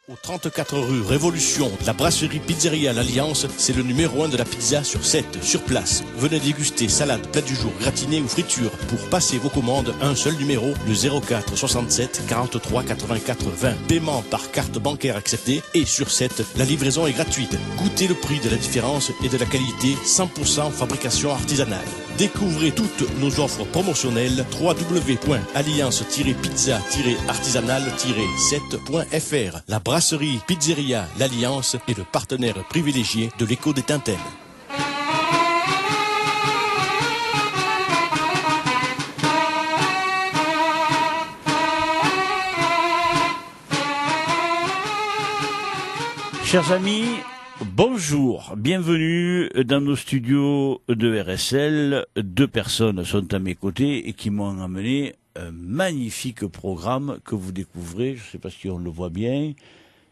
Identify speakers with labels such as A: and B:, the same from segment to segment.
A: Au 34 rue Révolution, la brasserie Pizzeria L'Alliance, c'est le numéro 1 de la pizza sur 7, sur place. Venez déguster salade, plat du jour, gratiné ou friture. Pour passer vos commandes, un seul numéro, le 04 67 43 84 20. Paiement par carte bancaire acceptée et sur 7, la livraison est gratuite. Goûtez le prix de la différence et de la qualité, 100% fabrication artisanale. Découvrez toutes nos offres promotionnelles www.alliance-pizza-artisanale-7.fr. La brasserie Pizzeria L'Alliance est le partenaire privilégié de l'Écho des Tintelles.
B: Chers amis, bonjour, bienvenue dans nos studios de RSL. Deux personnes sont à mes côtés et qui m'ont amené un magnifique programme que vous découvrez. Je ne sais pas si on le voit bien.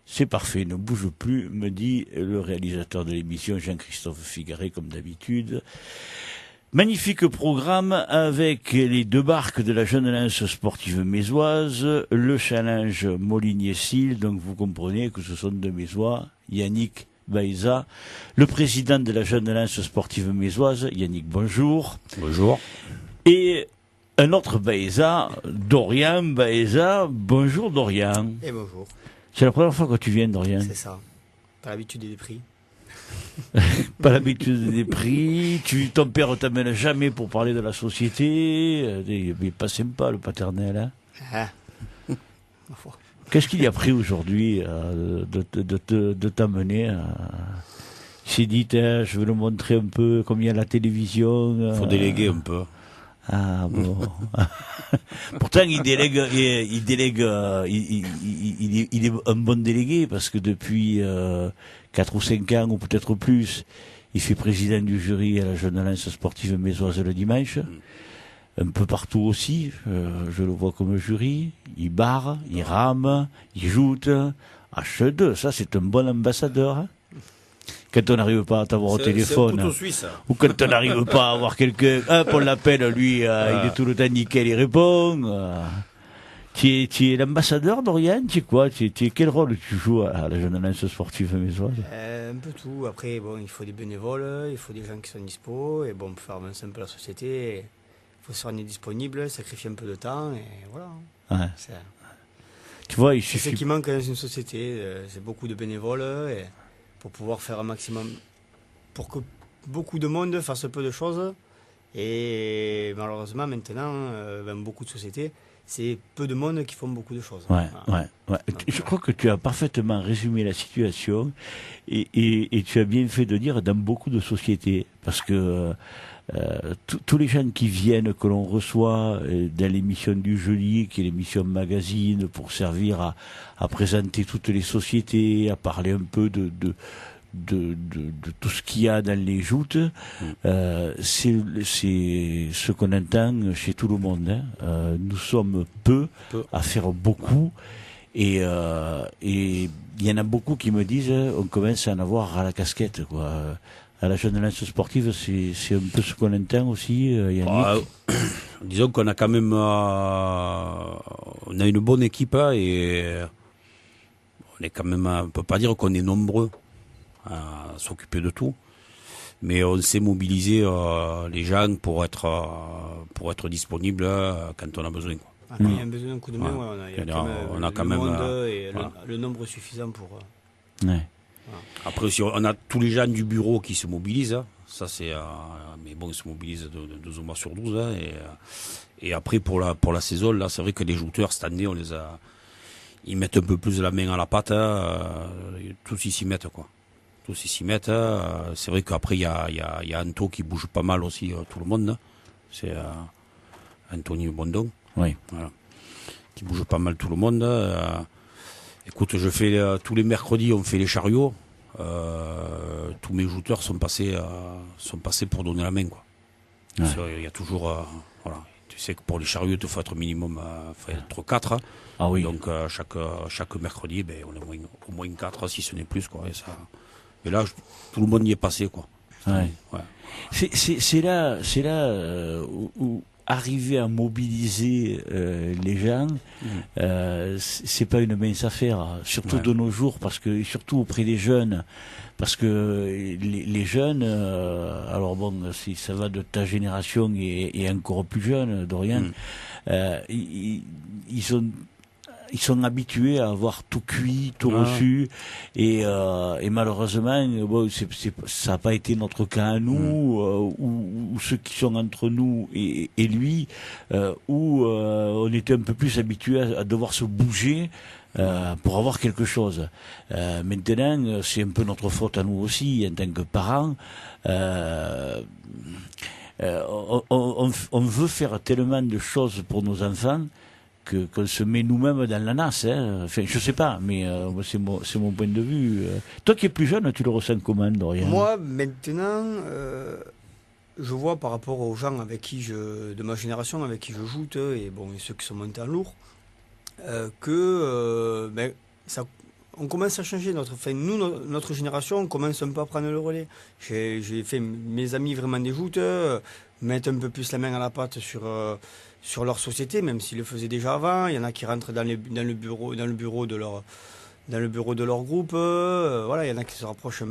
B: C'est parfait, ne bouge plus, me dit le réalisateur de l'émission, Jean-Christophe Figaret, comme d'habitude. Magnifique programme avec les deux barques de la Jeune Lance Sportive Mésoise, le challenge Moligny-Sille, donc vous comprenez que ce sont deux Mésois, Yannick Baeza, le président de la Jeune Lance Sportive Mésoise. Yannick, bonjour.
C: Bonjour.
B: Et un autre Baeza, Dorian Baeza. Bonjour Dorian.
D: Et bonjour.
B: C'est la première fois que tu viens, Dorian.
D: C'est ça. Pas l'habitude des prix.
B: Pas l'habitude des prix. Ton père t'amène jamais pour parler de la société. Il est pas sympa, le paternel. Hein.
D: Ah.
B: Qu'est-ce qu'il y a pris aujourd'hui de t'amener Il s'est dit, je vais le montrer un peu comme il y a la télévision.
C: Il faut déléguer un peu.
B: Ah bon. Pourtant, il est un bon délégué parce que depuis 4 ou 5 ans ou peut-être plus, il fait président du jury à la Jeune Lance Sportive Mésoise le dimanche. Un peu partout aussi, je le vois comme jury. Il barre, il rame, il joute. H2, ça c'est un bon ambassadeur. Hein. Quand on n'arrive pas à t'avoir au téléphone, ou quand on n'arrive pas à avoir quelqu'un, hop, on l'appelle, lui, il est tout le temps nickel, il répond. Tu es l'ambassadeur, Dorian? Tu es quoi? Quel rôle tu joues à la Jeune Lance Sportive Mésoise?
D: Un peu tout. Après, bon, il faut des bénévoles, il faut des gens qui sont dispo, et bon, pour faire avancer un peu la société, il faut se rendre disponible, sacrifier un peu de temps, et voilà.
B: Ouais. Tu vois, il
D: suffit. C'est ce qui manque dans une société, c'est beaucoup de bénévoles, et pour pouvoir faire un maximum, pour que beaucoup de monde fasse peu de choses. Et malheureusement, maintenant, dans beaucoup de sociétés, c'est peu de monde qui font beaucoup de choses.
B: Ouais. Donc, je crois que tu as parfaitement résumé la situation et tu as bien fait de dire dans beaucoup de sociétés. Parce que tous les gens qui viennent, que l'on reçoit dans l'émission du jeudi, qui est l'émission magazine, pour servir à présenter toutes les sociétés, à parler un peu de tout ce qu'il y a dans les joutes, c'est ce qu'on entend chez tout le monde. Hein. Nous sommes peu à faire beaucoup, et il y en a beaucoup qui me disent on commence à en avoir à la casquette, quoi. À la Jeune Lance Sportive, c'est un peu ce qu'on entend aussi, Yannick.
C: Disons qu'on a quand même on a une bonne équipe et on est quand même, on peut pas dire qu'on est nombreux à s'occuper de tout, mais on sait mobiliser les gens pour être disponible quand on a besoin, quoi.
D: Quand il y a besoin d'un coup de main, on a quand même le nombre suffisant pour.
B: Ouais.
C: Après aussi, on a tous les gens du bureau qui se mobilisent, hein. Ça c'est, mais bon, ils se mobilisent 12 mois sur 12, hein, et après pour la saison, là, c'est vrai que les jouteurs cette année, ils mettent un peu plus la main à la pâte, hein, tous ils s'y mettent, quoi. Tous ils s'y mettent. C'est vrai qu'après il y a Anto qui bouge pas mal aussi, tout le monde. Hein. C'est Anthony Bondon,
B: oui.
C: Voilà, qui bouge pas mal tout le monde. Écoute, je fais tous les mercredis, on fait les chariots. Tous mes jouteurs sont passés pour donner la main, quoi. Ouais. Il y a toujours, voilà. Tu sais que pour les chariots, il faut être minimum, faut être 4. Hein.
B: Ah oui.
C: Donc chaque mercredi, ben on est au moins 4, si ce n'est plus, quoi. Et là, tout le monde y est passé, quoi.
B: Ouais. C'est là où arriver à mobiliser les gens, c'est pas une mince affaire, surtout de nos jours, parce que surtout auprès des jeunes, parce que les jeunes, alors bon, si ça va de ta génération et encore plus jeune, Dorian, ils sont habitués à avoir tout cuit, tout reçu, et malheureusement, bon, ça n'a pas été notre cas à nous, ou ceux qui sont entre nous et lui, où on était un peu plus habitués à devoir se bouger pour avoir quelque chose. Maintenant, c'est un peu notre faute à nous aussi, en tant que parents. On veut faire tellement de choses pour nos enfants qu'on se met nous-mêmes dans la nasse. Enfin, je sais pas, mais c'est mon point de vue. Toi qui es plus jeune, tu le ressens comment, Dorian?
D: Moi, maintenant, je vois par rapport aux gens avec qui de ma génération, avec qui je joue, et bon, et ceux qui sont montés en lourd, que on commence à changer. Notre génération, on commence un peu à prendre le relais. J'ai fait mes amis vraiment des joutes, mettre un peu plus la main à la pâte sur leur société, même s'ils le faisaient déjà avant. Il y en a qui rentrent dans le bureau de leur groupe. Voilà, il y en a qui se rapprochent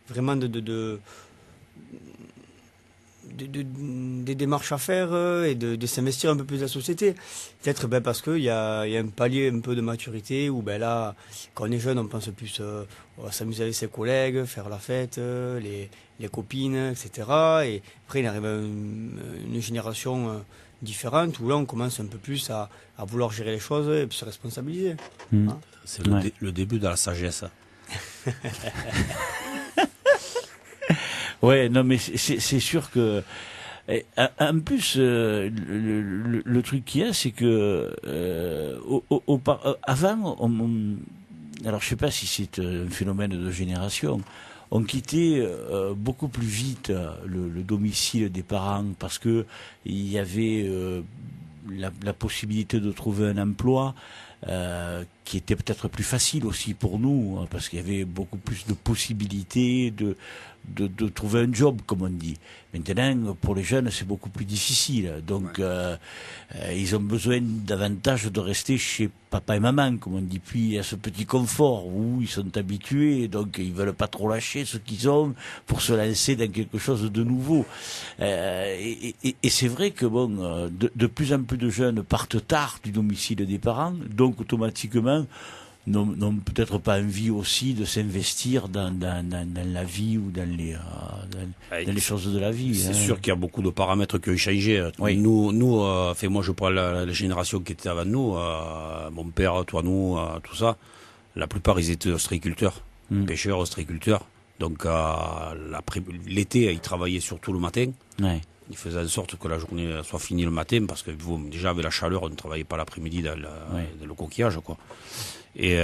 D: vraiment des démarches à faire et de s'investir un peu plus dans la société. Peut-être parce qu'il y a un palier un peu de maturité où là, quand on est jeune, on pense plus à s'amuser avec ses collègues, faire la fête, les copines, etc. Et après, il arrive une génération différente où là, on commence un peu plus à vouloir gérer les choses et se responsabiliser. Hein.
C: C'est le début de la sagesse.
B: Ouais, non, mais c'est sûr que. En plus, le truc qu'il y a, c'est que avant, alors je sais pas si c'est un phénomène de génération, on quittait beaucoup plus vite le domicile des parents parce que il y avait la possibilité de trouver un emploi. Qui était peut-être plus facile aussi pour nous, hein, parce qu'il y avait beaucoup plus de possibilités de trouver un job, comme on dit. Maintenant, pour les jeunes, c'est beaucoup plus difficile. Donc, ils ont besoin davantage de rester chez papa et maman, comme on dit. Puis, il y a ce petit confort où ils sont habitués, donc ils veulent pas trop lâcher ce qu'ils ont pour se lancer dans quelque chose de nouveau. Et c'est vrai que bon, de plus en plus de jeunes partent tard du domicile des parents, donc automatiquement n'ont peut-être pas envie aussi de s'investir dans la vie ou dans les choses de la vie.
C: C'est sûr qu'il y a beaucoup de paramètres qui ont changé.
B: Oui.
C: Nous, moi je prends la génération qui était avant nous, mon père, toi, nous, tout ça. La plupart ils étaient ostréiculteurs, pêcheurs, ostréiculteurs. Donc l'été ils travaillaient surtout le matin.
B: Ouais.
C: Ils faisaient en sorte que la journée soit finie le matin parce que déjà avec la chaleur on ne travaillait pas l'après-midi dans le coquillage, quoi. Et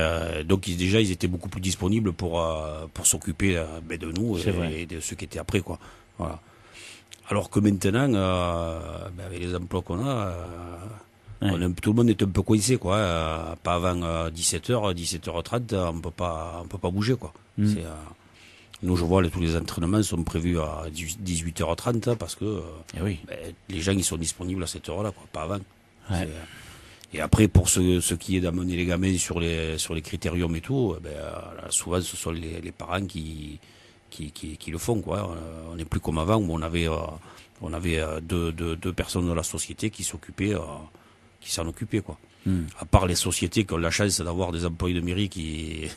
C: donc ils étaient beaucoup plus disponibles pour s'occuper de nous et de ceux qui étaient après, quoi. Voilà. Alors que maintenant, avec les emplois qu'on a, tout le monde est un peu coincé, quoi. Pas avant 17h, 17h30, on peut pas bouger, quoi. Nous, je vois tous les entraînements sont prévus à 18h30 parce que les gens ils sont disponibles à cette heure-là, quoi, pas avant.
B: Ouais.
C: Et après, pour ce qui est d'amener les gamins sur les critériums et tout, souvent ce sont les parents qui le font, quoi. On n'est plus comme avant où on avait deux personnes de la société qui s'en occupaient, quoi. À part les sociétés qui ont la chance d'avoir des employés de mairie qui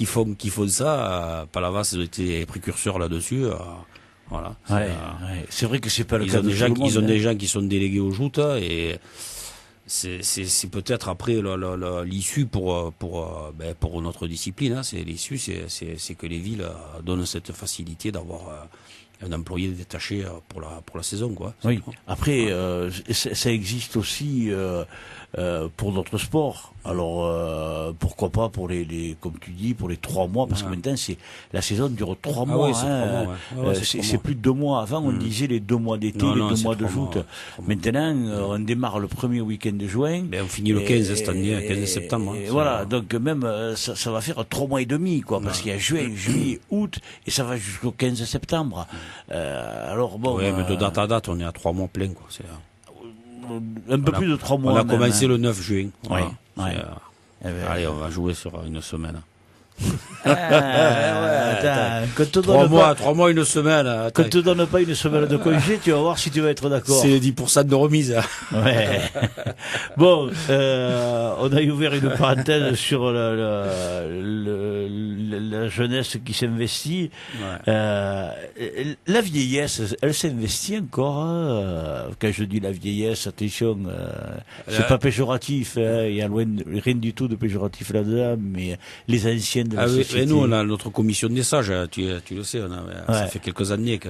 C: font ça, Palavas a été précurseur là-dessus. Voilà.
B: C'est vrai que c'est pas le cas de tout le monde.
C: Ils ont des gens qui sont délégués aux joutes et c'est peut-être après l'issue pour notre discipline. Hein, l'issue, c'est que les villes donnent cette facilité d'avoir un employé détaché pour la saison, quoi.
B: Oui. Après, ça existe aussi pour d'autres sports. Alors pourquoi pas pour comme tu dis, pour les 3 mois, parce que maintenant la saison dure 3 mois. C'est plus de 2 mois. Avant, on disait les 2 mois d'été, les 2 mois de joute. Maintenant, on démarre le premier week-end de juin.
C: On finit le 15 cette année, 15 septembre.
B: Et voilà, donc même ça va faire 3 mois et demi, quoi, parce qu'il y a juin, juillet, août, et ça va jusqu'au 15 septembre. Alors bon.
C: Ouais, mais de date à date, on est à 3 mois plein, quoi. C'est,
B: un peu plus de 3 mois.
C: On a
B: même,
C: commencé
B: hein.
C: le 9 juin. Voilà.
B: Ouais.
C: Allez, on va jouer sur une semaine.
B: Attends,
C: 3 mois, une semaine.
B: Quand tu te donne pas une semaine de congé, tu vas voir si tu vas être d'accord.
C: C'est 10% de remise.
B: Ouais. Bon, on a ouvert une parenthèse sur la jeunesse qui s'investit.
C: Ouais.
B: La vieillesse, elle s'investit encore. Quand je dis la vieillesse, attention, c'est pas péjoratif. Il y a rien du tout de péjoratif là-dedans, mais les anciennes de la société.
C: Et nous, on a notre commission des sages, tu le sais, ça fait quelques années que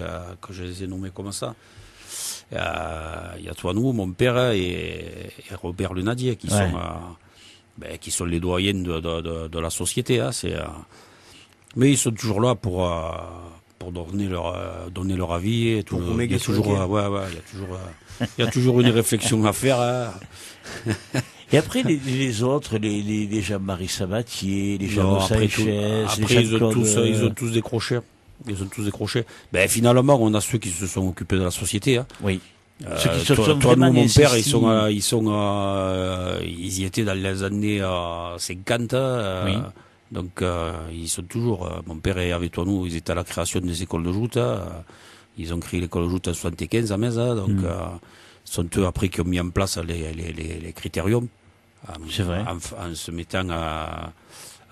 C: je les ai nommés comme ça. Il y a toi, nous, mon père et Robert Lunadier qui sont les doyens de la société. Hein, mais ils sont toujours là pour donner leur avis. Et tout, il y a toujours une réflexion à faire. Hein.
B: Et après, les autres, les Jean-Marie Sabatier, les Jean Sanchez,
C: après ils ont tous décroché. Ben, finalement, on a ceux qui se sont occupés de la société. Hein.
B: Oui.
C: Ceux qui se sont vraiment mon père, ils y étaient dans les années 50. Oui. Donc, ils sont toujours, mon père et avec toi, nous, ils étaient à la création des écoles de joute. Ils ont créé l'école de joute en 75 à Metz. Donc, sont eux après qui ont mis en place les critériums.
B: C'est vrai.
C: En se mettant à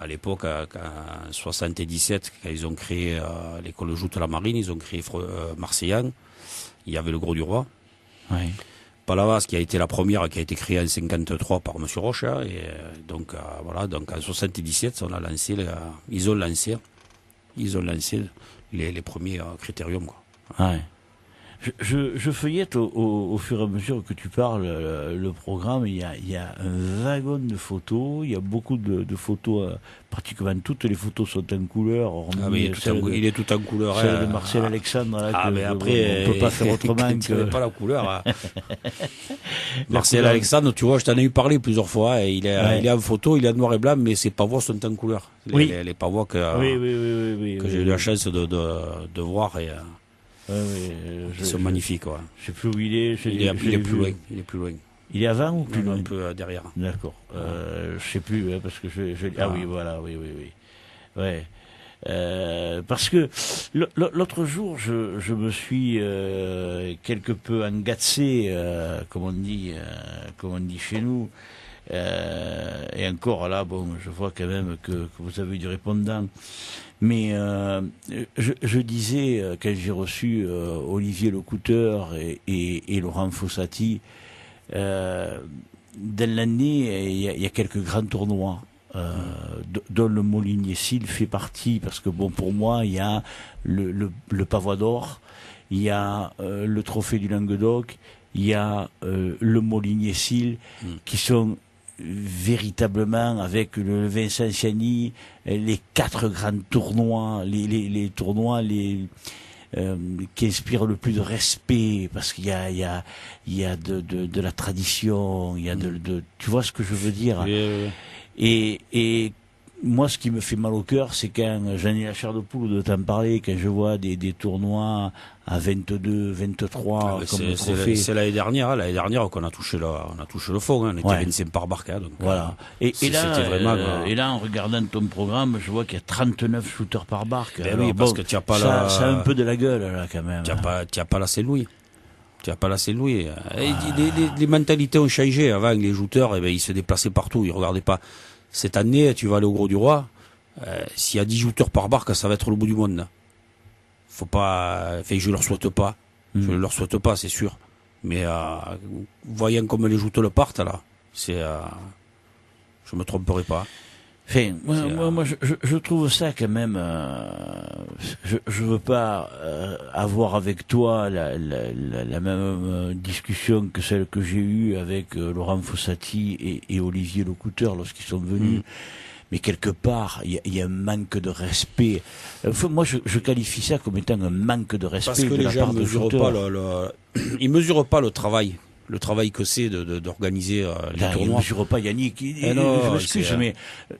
C: l'époque, en 77, quand ils ont créé l'école de joute à la Marine, ils ont créé Marseillan. Il y avait le Gros du Roi.
B: Oui.
C: Palavas, qui a été la première, qui a été créée en 53 par M. Roche. Et donc, voilà, donc en 77, ils ont lancé les premiers critériums, quoi.
B: Ouais. Je feuillette au fur et à mesure que tu parles le programme. Il y a un wagon de photos. Il y a beaucoup de photos. Pratiquement toutes les photos sont en couleur.
C: Il est tout en couleur.
B: Celle de Marcel Alexandre. Là,
C: mais après,
B: on peut pas faire autrement que.
C: Pas la couleur. Marcel Alexandre, tu vois, je t'en ai eu parlé plusieurs fois. Et il est en photo, il est en noir et blanc, mais ses pavois sont en couleur. Les pavois que j'ai eu la chance de voir et. Ils sont magnifiques, ouais.
B: Je sais plus où il est.
C: Il est plus loin.
B: Il est avant ou plus loin?
C: Un peu derrière.
B: D'accord. Je sais plus, hein, parce que oui, voilà, oui. Ouais. Parce que l'autre jour, je me suis quelque peu engagé, comme on dit chez nous. Et encore là, bon, je vois quand même que vous avez du répondant. Mais je disais, quand j'ai reçu Olivier Lecouteur et Laurent Fossati, dans l'année, il y a quelques grands tournois. Dont le Molinier-Sile fait partie, parce que bon, pour moi, il y a le Pavois d'Or, il y a le Trophée du Languedoc, il y a le Molinier-Sile, qui sont véritablement, avec le Vincent Ciani, les 4 grands tournois, les tournois qui inspirent le plus de respect, parce qu'il y a de la tradition, il y a tu vois ce que je veux dire? Et moi, ce qui me fait mal au cœur, c'est quand j'en ai la chair de poule de t'en parler, quand je vois des tournois à 22, 23, comme le trophée.
C: C'est l'année dernière qu'on a touché le fond, hein. On était 25 par barque, hein, donc.
B: Voilà. Et là, en regardant ton programme, je vois qu'il y a 39 shooters par barque.
C: Ben oui, parce que tu as pas
B: ça a un peu de la gueule, là, quand même.
C: Tu as pas la Saint-Louis. Les mentalités ont changé. Avant, les shooters, ils se déplaçaient partout, ils regardaient pas. Cette année, tu vas aller au Gros du Roi, s'il y a 10 shooters par barque, ça va être le bout du monde, là. Faut pas, je leur souhaite pas. Je leur souhaite pas, c'est sûr. Mais, voyant comme les shooters le partent, là, je me tromperai pas.
B: Enfin, moi, je trouve ça quand même. Je veux pas avoir avec toi la même discussion que celle que j'ai eue avec Laurent Fossati et Olivier Lecouteur lorsqu'ils sont venus. Mais quelque part, il y a un manque de respect. Moi, je qualifie ça comme étant un manque de respect.
C: Parce que
B: de
C: les
B: la
C: gens
B: part de
C: mesurent pas ils mesurent pas le travail le travail que c'est d'organiser les
B: Là,
C: tournois.
B: Je ne mesure pas, Yannick.
C: Non,
B: je m'excuse, mais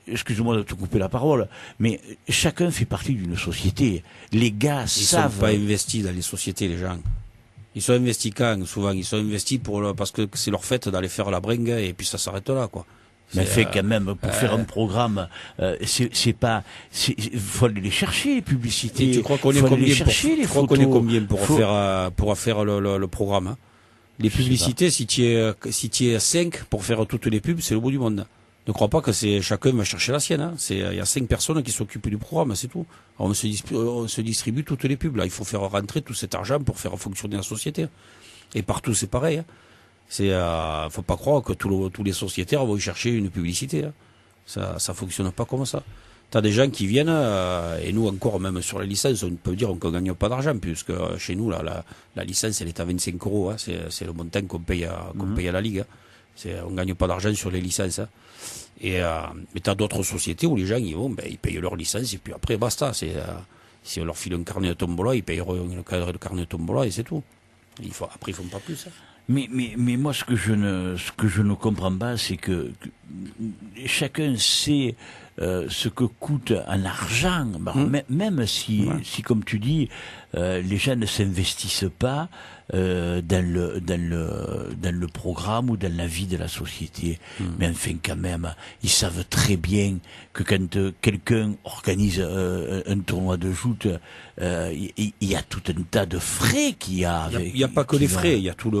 B: excuse-moi de te couper la parole, mais chacun fait partie d'une société. Les gars
C: Ils
B: savent.
C: sont pas investis dans les sociétés, les gens. Ils sont investis quand, souvent? Ils sont investis parce que c'est leur fête d'aller faire la bringue et puis ça s'arrête là, quoi.
B: Mais fait quand même, pour faire un programme, c'est pas, faut aller les chercher, les publicités.
C: Et tu crois qu'on est combien pour faire le programme, hein? Les publicités, si tu es 5 pour faire toutes les pubs, c'est le bout du monde. Ne crois pas que chacun va chercher la sienne, hein. Il y a 5 personnes qui s'occupent du programme, c'est tout. Alors on se distribue toutes les pubs, là. Il faut faire rentrer tout cet argent pour faire fonctionner la société. Et partout, c'est pareil, hein. Faut pas croire que tous les sociétaires vont y chercher une publicité, hein. Ça fonctionne pas comme ça. T'as des gens qui viennent, et nous encore, même sur la licence, on peut dire qu'on gagne pas d'argent, puisque chez nous, là, la licence, elle est à 25 €, hein. C'est le montant qu'on paye à la Ligue, hein. On gagne pas d'argent sur les licences, hein. Mais t'as d'autres sociétés où les gens, ils payent leur licence, et puis après, basta. Si on leur file un carnet de tombola, ils payeront le carnet de tombola, et c'est tout. Après, ils font pas plus, hein.
B: Mais moi, ce que je ne comprends pas, c'est que chacun sait ce que coûte en argent. Même si, comme tu dis, les gens ne s'investissent pas dans le programme ou dans la vie de la société. Mais enfin, quand même, ils savent très bien que quand quelqu'un organise un tournoi de joute, il y a tout un tas de frais qu'il y a.
C: Il n'y a pas que les frais, il y a tout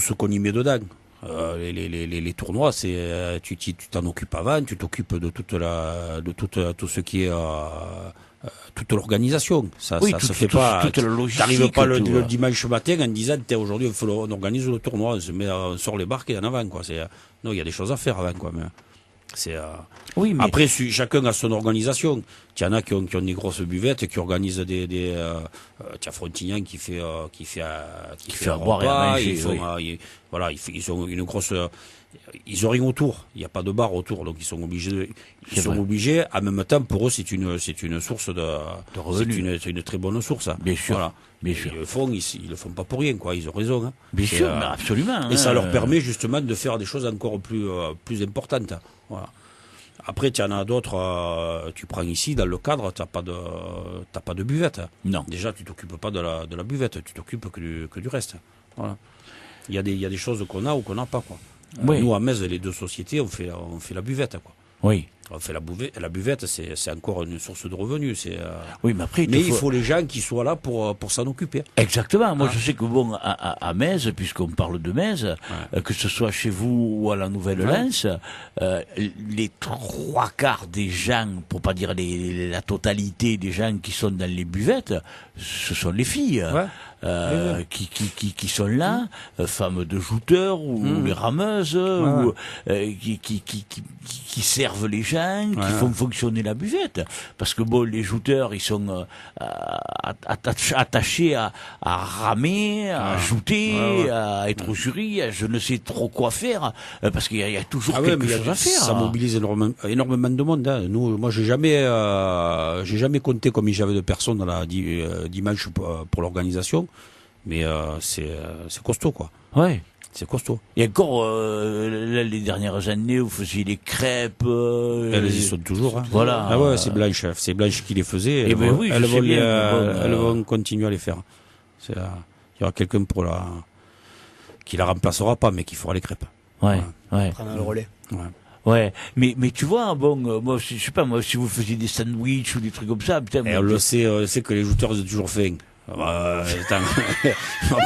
C: ce qu'on y met dedans. Les tournois, tu t'en occupes avant, tu t'occupes de tout ce qui est toute l'organisation. Ça se fait pas.
B: Toute la logistique.
C: T'arrives pas le dimanche matin en disant aujourd'hui on organise le tournoi, on sort les barques et en avant, quoi. Non, il y a des choses à faire avant, quoi. Mais
B: oui, mais
C: après, chacun a son organisation. Il y en a qui ont des grosses buvettes, qui organisent tu as Frontignan qui fait
B: à boire et à manger.
C: Ils ont une grosse. Ils ont rien autour. Il n'y a pas de bar autour, donc ils sont obligés. En même temps, pour eux, c'est une source de revenus. C'est une très bonne source.
B: Bien sûr.
C: Voilà.
B: Bien sûr.
C: Ils le font pas pour rien, quoi. Ils ont raison, hein.
B: Bien sûr, absolument.
C: Et ça leur permet justement de faire des choses encore plus importantes. Voilà. Après, tu en as d'autres. Tu prends ici, dans le cadre, t'as pas de buvette.
B: Non.
C: Déjà, tu t'occupes pas de la buvette. Tu t'occupes que du reste. Voilà. Il y a des choses qu'on a ou qu'on n'a pas, quoi.
B: Oui.
C: Nous, à Metz, les deux sociétés, on fait la buvette, quoi.
B: Oui.
C: On fait la buvette, c'est encore une source de revenus.
B: Oui, mais après,
C: il faut les gens qui soient là pour s'en occuper.
B: Exactement. Moi, je sais que à Metz, puisqu'on parle de Metz, que ce soit chez vous ou à la Nouvelle-Lens, les 3/4 des gens, pour pas dire la totalité des gens qui sont dans les buvettes, ce sont les filles. Qui sont là, femmes de jouteurs ou les rameuses, ou qui servent les gens, qui font fonctionner la buvette. Parce que les jouteurs, ils sont attachés à ramer, à jouter, à être au jury, à je ne sais trop quoi faire, parce qu'il y a toujours quelque chose à faire.
C: Ça mobilise énormément de monde, hein. Moi, j'ai jamais compté combien j'avais de personnes dimanche pour l'organisation. Mais c'est costaud, quoi.
B: Ouais.
C: C'est costaud.
B: Et encore, là, les dernières années, vous faisiez les crêpes.
C: Elles y sont toujours, hein.
B: Voilà.
C: Ah ouais, c'est Blanche qui les faisait. Elles vont continuer à les faire. Il y aura quelqu'un qui la remplacera pas, mais qui fera les crêpes.
B: Ouais.
D: Prendre le relais.
B: Ouais, mais tu vois, moi, je sais pas, si vous faisiez des sandwichs ou des trucs comme ça, putain.
C: Et on le sait que les jouteurs ont toujours faim. On va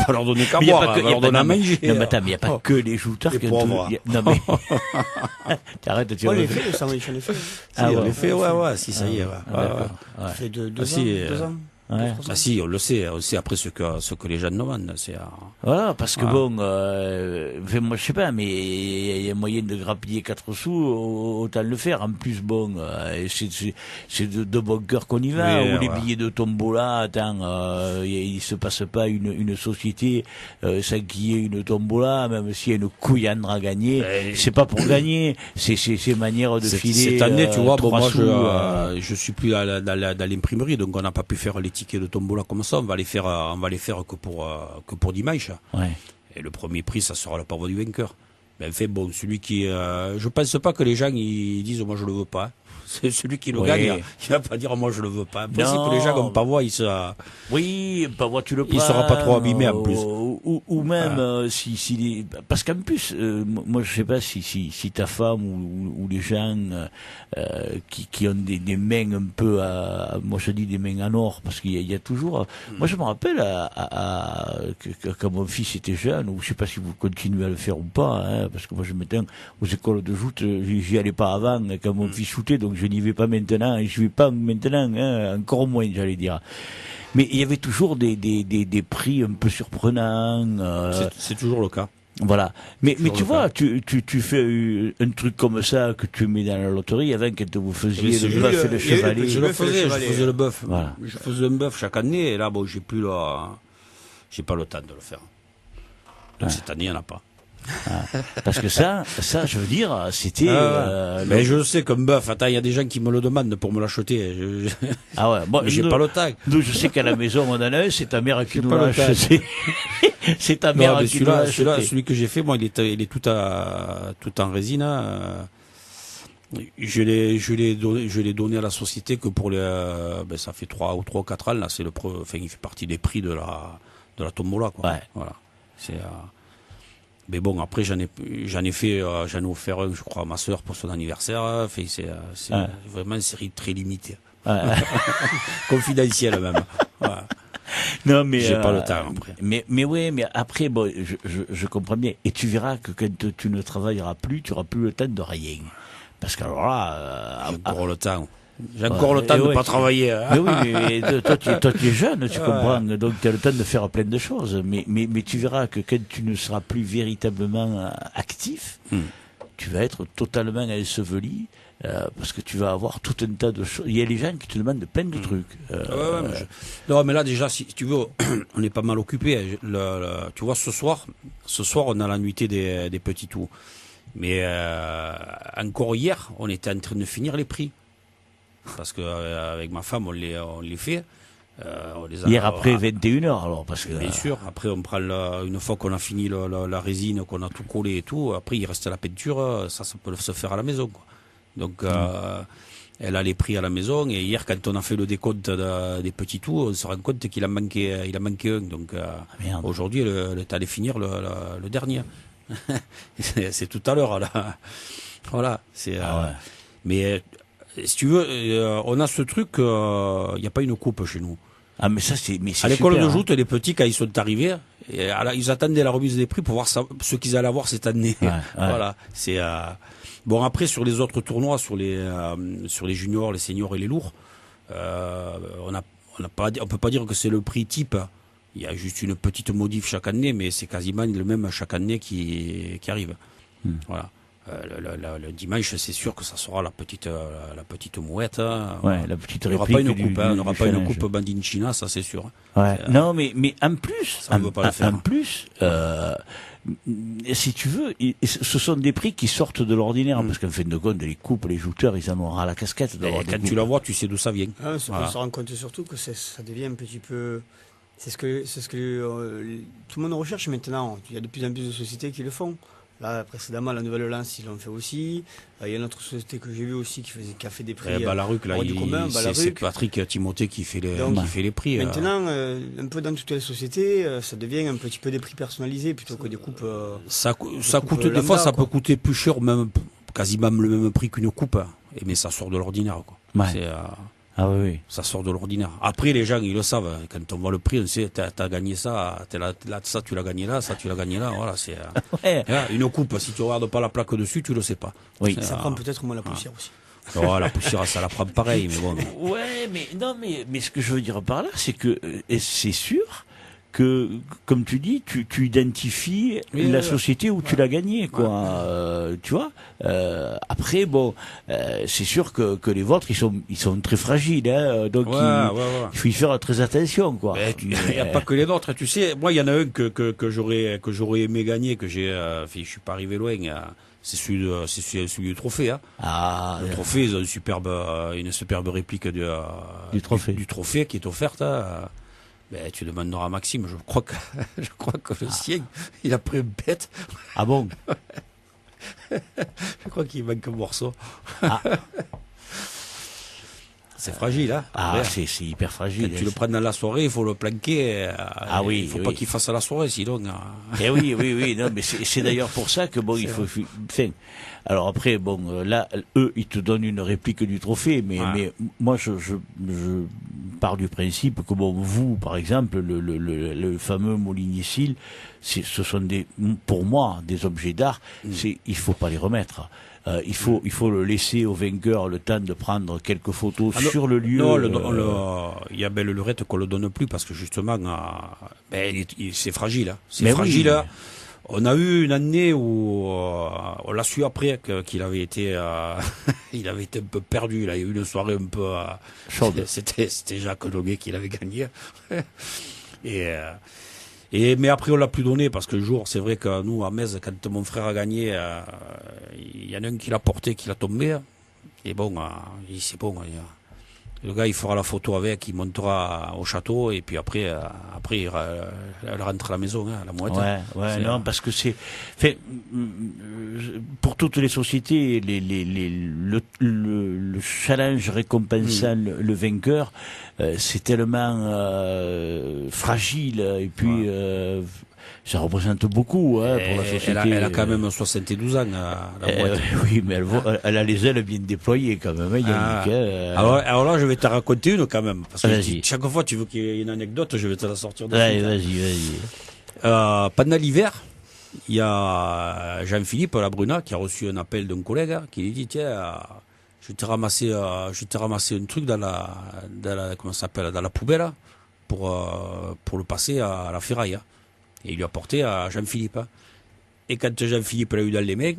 C: pas leur donner qu'à boire, on va leur donner à manger.
B: Non, mais attends, mais il n'y a pas que les jouteurs qui
C: ont.
B: Non, mais. T'arrêtes de dire.
D: Les faits, ça, j'en ai fait.
C: On les fait, ouais, si, ça y est,
D: Ça fait 2 ans.
C: Ah si, on le sait après ce que les gens demandent.
B: Voilà, parce que moi je sais pas, mais il y a moyen de grappiller 4 sous, autant le faire. En plus, c'est de bon cœur qu'on y va. Ou les billets de tombola, il se passe pas une société sans qu'il y ait une tombola, même s'il y a une couillandre à gagner. C'est pas pour gagner, c'est manière de filer.
C: Cette année, tu vois, moi
B: sous,
C: je suis plus dans l'imprimerie, donc on n'a pas pu faire les tickets de tombola comme ça, on va les faire que pour dimanche.
B: Ouais.
C: Et le premier prix, ça sera le pauvre du vainqueur. Mais enfin, bon, celui qui, je pense pas que les gens ils disent moi je le veux pas. C'est celui qui le gagne, il va pas dire moi je le veux pas. Impossible que les gens comme Pavois,
B: oui, Pavois tu le prends.
C: Il sera pas trop abîmé en plus.
B: Ou même si parce qu'en plus, moi je sais pas si ta femme ou les gens qui ont des mains un peu, moi je dis des mains en or, parce qu'il y a toujours. Moi je me rappelle quand mon fils était jeune, ou je sais pas si vous continuez à le faire ou pas, hein, parce que moi je m'étais aux écoles de joute, j'y allais pas avant quand mon fils shootait, donc je n'y vais pas maintenant, et je vais pas maintenant, hein, encore moins j'allais dire. Mais il y avait toujours des prix un peu surprenants.
C: C'est toujours le cas.
B: Voilà. Mais tu vois, tu fais un truc comme ça que tu mets dans la loterie avant quand vous faisiez le bœuf et le chevalet.
C: Je faisais le bœuf.
B: Voilà.
C: Je faisais un bœuf chaque année, et là, bon, j'ai pas le temps de le faire. Donc cette année, il n'y en a pas.
B: Parce que ça, je veux dire, c'était.
C: Mais je le sais comme bœuf. Attends, il y a des gens qui me le demandent pour me l'acheter.
B: Ah ouais. Bon,
C: j'ai pas le temps.
B: Nous, je sais qu'à la maison on en a un. C'est ta mère qui nous l'a acheté. C'est ta mère qui nous l'a acheté.
C: Celui que j'ai fait, moi, il est tout en résine. Je l'ai donné à la société que pour ça fait 3 ou 4 ans là. Il fait partie des prix de la tombola, quoi.
B: Ouais.
C: Voilà. Mais bon, après j'en ai offert un, je crois, à ma sœur pour son anniversaire. C'est vraiment une série très limitée, confidentielle même. Voilà.
B: Non, mais
C: j'ai pas le temps après.
B: Mais après, bon, je comprends bien. Et tu verras que quand tu ne travailleras plus, tu auras plus le temps de rien. Parce que alors là,
C: j'ai encore le temps. J'ai encore le temps de pas travailler.
B: Mais oui, mais toi tu es jeune, tu comprends, donc tu as le temps de faire plein de choses. Mais tu verras que quand tu ne seras plus véritablement actif, tu vas être totalement enseveli, parce que tu vas avoir tout un tas de choses. Il y a les gens qui te demandent plein de trucs.
C: Non, mais là déjà, si tu veux, on est pas mal occupé. Tu vois, ce soir, on a la nuitée des petits tours. Mais encore hier, on était en train de finir les prix. Parce que avec ma femme on les fait.
B: Hier après 21h alors parce que
C: bien sûr. Après on prend une fois qu'on a fini la résine, qu'on a tout collé et tout. Après il reste la peinture. Ça peut se faire à la maison, quoi. Donc elle a les prix à la maison. Et hier quand on a fait le décompte des petits tout, on se rend compte qu'il a manqué un. Donc aujourd'hui elle est allée finir le dernier. c'est tout à l'heure là. Voilà. Mais si tu veux, on a ce truc, il n'y a pas une coupe chez nous.
B: Ah mais ça c'est
C: à l'école de joute, les petits quand ils sont arrivés, ils attendaient la remise des prix pour voir ce qu'ils allaient avoir cette année. Voilà. Bon, après sur les autres tournois, sur les juniors, les seniors et les lourds, on peut pas dire que c'est le prix type. Il y a juste une petite modif chaque année, mais c'est quasiment le même chaque année qui arrive. Voilà. Le dimanche, c'est sûr que ça sera la petite mouette.
B: La petite réplique.
C: Il n'y aura pas une coupe, on n'aura pas une coupe Bandinchina, ça c'est sûr.
B: Non, mais en plus, si tu veux, ce sont des prix qui sortent de l'ordinaire, parce qu'en fin de compte, les coupes, les jouteurs, ils en ont ras la casquette.
C: Quand tu la vois, tu sais d'où ça vient.
D: On se rend compte surtout que ça devient un petit peu. C'est ce que tout le monde recherche maintenant. Il y a de plus en plus de sociétés qui le font. Là, précédemment, la Nouvelle-Lance, ils l'ont fait aussi. Il y a une autre société que j'ai vue aussi qui a fait des prix.
C: Balaruc, là, c'est Patrick Timothée qui fait les prix.
D: Maintenant, un peu dans toutes les sociétés, ça devient un petit peu des prix personnalisés plutôt que des coupes.
C: Ça coûte des fois, ça peut coûter plus cher, même quasiment le même prix qu'une coupe. Mais ça sort de l'ordinaire, quoi.
B: Ah oui.
C: Ça sort de l'ordinaire. Après, les gens, ils le savent. Quand on voit le prix, on sait, t'as gagné ça, ça, tu l'as gagné là, ça, tu l'as gagné là. Voilà, c'est, une coupe, si tu regardes pas la plaque dessus, tu le sais pas.
D: Oui. Ça prend peut-être moins la poussière aussi.
C: Oh, la poussière, ça la prend pareil, mais bon.
B: Ouais, mais ce que je veux dire par là, c'est que, c'est sûr que, comme tu dis, tu identifies la société où tu l'as gagné, quoi. Tu vois. Après, bon, c'est sûr que les vôtres, ils sont très fragiles, hein, donc il faut y faire très attention, quoi.
C: Il n'y a pas que les nôtres, tu sais. Moi, il y en a un que j'aurais aimé gagner, que je suis pas arrivé loin. C'est celui du trophée, hein. Le trophée, ils ont une superbe réplique du trophée qui est offerte, hein. Ben, tu demanderas à Maxime, je crois que le sien, il a pris une bête.
B: Ah bon?
C: Je crois qu'il manque un morceau. C'est fragile, hein.
B: C'est hyper fragile.
C: Quand tu le prends dans la soirée, il faut le planquer.
B: Oui.
C: Il faut pas qu'il fasse à la soirée, sinon.
B: Oui. Non, mais c'est d'ailleurs pour ça que bon, il faut. Enfin, alors après, bon, là, eux, ils te donnent une réplique du trophée, mais moi, je pars du principe que bon, vous, par exemple, le fameux Molinier Cils, ce sont pour moi, des objets d'art. Il faut pas les remettre. Il faut le laisser au vainqueur le temps de prendre quelques photos sur le lieu.
C: Non, il y a belle lurette qu'on le donne plus parce que justement, c'est fragile. Hein. C'est fragile. Oui. On a eu une année où on l'a su après qu'il avait été, il avait été un peu perdu. Là, il y a eu une soirée un peu chaude. C'était Jacques Noguet qui l'avait gagné. Mais après on l'a plus donné parce que le jour, c'est vrai que nous à Metz, quand mon frère a gagné, il y en a un qui l'a porté, qui l'a tombé. Et bon, c'est bon. Le gars, il fera la photo avec, il montera au château et puis après il rentre à la maison, hein, à la mouette.
B: Non, parce que c'est, pour toutes les sociétés, le challenge récompensant le vainqueur, c'est tellement fragile et puis ça représente beaucoup pour la société.
C: Elle a quand même 72 ans, la mouette.
B: Oui, mais elle a les ailes bien déployées quand même, Yannick.
C: Alors là, je vais te raconter une quand même. Parce que chaque fois tu veux qu'il y ait une anecdote, je vais te la sortir de suite.
B: Vas-y.
C: Pendant l'hiver, il y a Jean-Philippe Labruna qui a reçu un appel d'un collègue qui lui dit tiens, je t'ai ramassé un truc dans la comment ça s'appelle, dans la poubelle pour le passer à la ferraille. Et il lui a porté à Jean-Philippe. Et quand Jean-Philippe l'a eu dans les mains,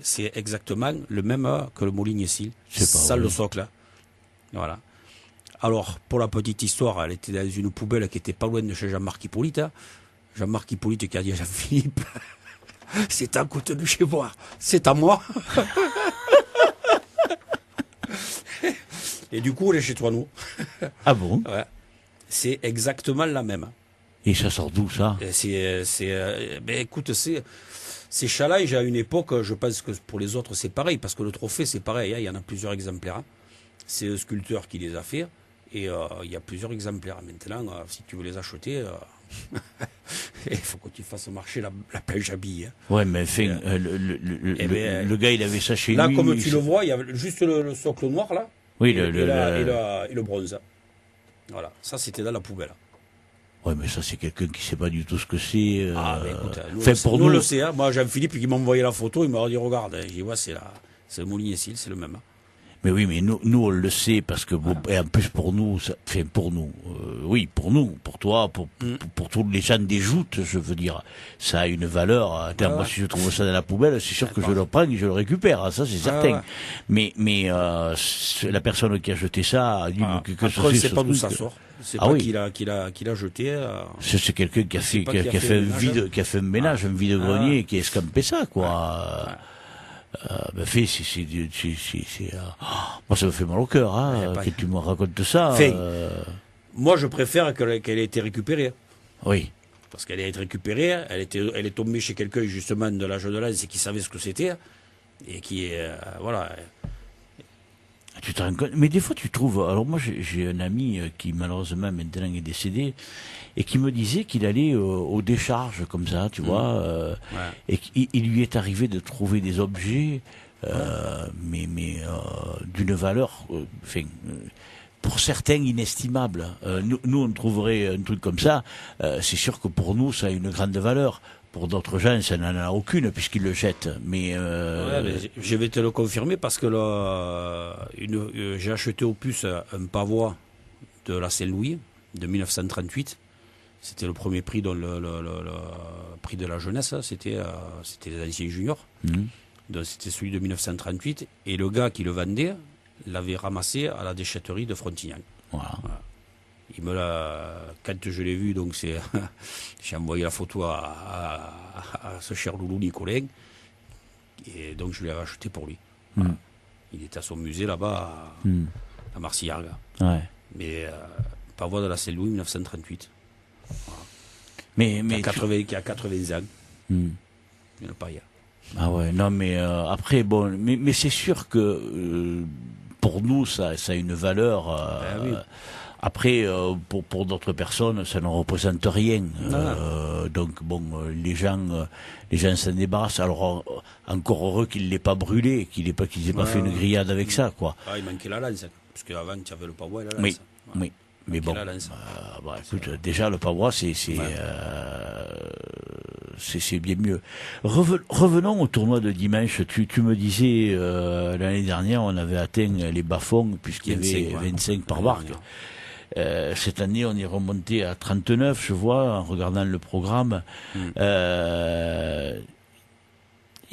C: c'est exactement le même que le Molinier Cils. Ça, le socle. Voilà. Alors, pour la petite histoire, elle était dans une poubelle qui était pas loin de chez Jean-Marc Hippolyte. Jean-Marc Hippolyte qui a dit à Jean-Philippe, c'est à côté de chez moi, c'est à moi. Et du coup, elle est chez toi, nous.
B: Ah bon?
C: Ouais. C'est exactement la même.
B: Et ça sort d'où, ça?
C: Écoute, ces chalailles, à une époque, je pense que pour les autres, c'est pareil, parce que le trophée, c'est pareil, hein, il y en a plusieurs exemplaires. Hein. C'est le sculpteur qui les a fait, et il y a plusieurs exemplaires. Maintenant, si tu veux les acheter, il faut que tu fasses marcher la planche à billes. Hein.
B: Ouais, mais enfin, le gars, il avait ça chez lui.
C: Là, comme tu le vois, il y a juste le socle noir, là,
B: oui,
C: et le bronze. Voilà, ça, c'était dans la poubelle.
B: Ouais, mais ça, c'est quelqu'un qui sait pas du tout ce que c'est.
C: Écoute, nous, on le sait, hein. Moi, Jean-Philippe, qui m'a envoyé la photo, il m'a dit, regarde, j'ai dit, ouais, c'est le Molinier Cils, c'est le même.
B: Mais oui, mais nous, on le sait, parce que, bon, et en plus, pour nous, oui, pour nous, pour toi, pour tous les gens des joutes, je veux dire, ça a une valeur. Moi, si je trouve ça dans la poubelle, c'est sûr que je le prends et je le récupère, ça, c'est certain. Mais, la personne qui a jeté ça, dit que
C: après, c'est pas d'où ça sort. C'est pas qu'il a jeté.
B: C'est quelqu'un qui a fait un ménage, un vide-grenier, qui a escampé ça, quoi. Moi, ça me fait mal au cœur, que tu me racontes ça.
C: Moi, je préfère qu'elle ait été récupérée.
B: Oui.
C: Parce qu'elle a été récupérée, elle est tombée chez quelqu'un, justement, de l'âge de l'Anse, et qui savait ce que c'était, et qui est, voilà.
B: Tu te rends compte, mais des fois tu trouves, alors moi j'ai un ami qui malheureusement maintenant est décédé et qui me disait qu'il allait aux décharges comme ça, tu vois, et qu'il lui est arrivé de trouver des objets, mais d'une valeur, pour certains inestimable. Nous on trouverait un truc comme ça, c'est sûr que pour nous ça a une grande valeur. Pour d'autres gens, ça n'en a aucune puisqu'ils le jettent. Mais
C: je vais te le confirmer parce que j'ai acheté au puce un pavois de la Saint-Louis de 1938. C'était le premier prix, dans le prix de la jeunesse, c'était les anciens juniors. Donc c'était celui de 1938. Et le gars qui le vendait l'avait ramassé à la déchetterie de Frontignan.
B: Voilà.
C: Il me l'a, quand je l'ai vu, donc j'ai envoyé la photo à ce cher loulou Nicolin, et donc je l'ai acheté pour lui. Voilà. Il était à son musée là-bas à Marcillaga. Ouais. Mais pavois de la Saint-Louis 1938. Voilà. Mais qui a 80 ans. Il n'y en a pas hier.
B: Ah ouais, non mais après bon, mais c'est sûr que pour nous ça a une valeur. Oui. Après, pour d'autres personnes, ça ne représente rien. Donc bon, les gens s'en débarrassent. Alors encore heureux qu'il l'ait pas brûlé, qu'ils aient pas fait une grillade avec ça, quoi.
C: Ah, il manquait la lance, parce qu'avant tu avais le pavois et la lance.
B: Oui, oui. Mais bon, écoute, déjà le pavois c'est bien mieux. Revenons au tournoi de dimanche. Tu me disais l'année dernière on avait atteint les bas-fonds puisqu'il y avait 25 par barque. Cette année, on est remonté à 39, je vois, en regardant le programme. Il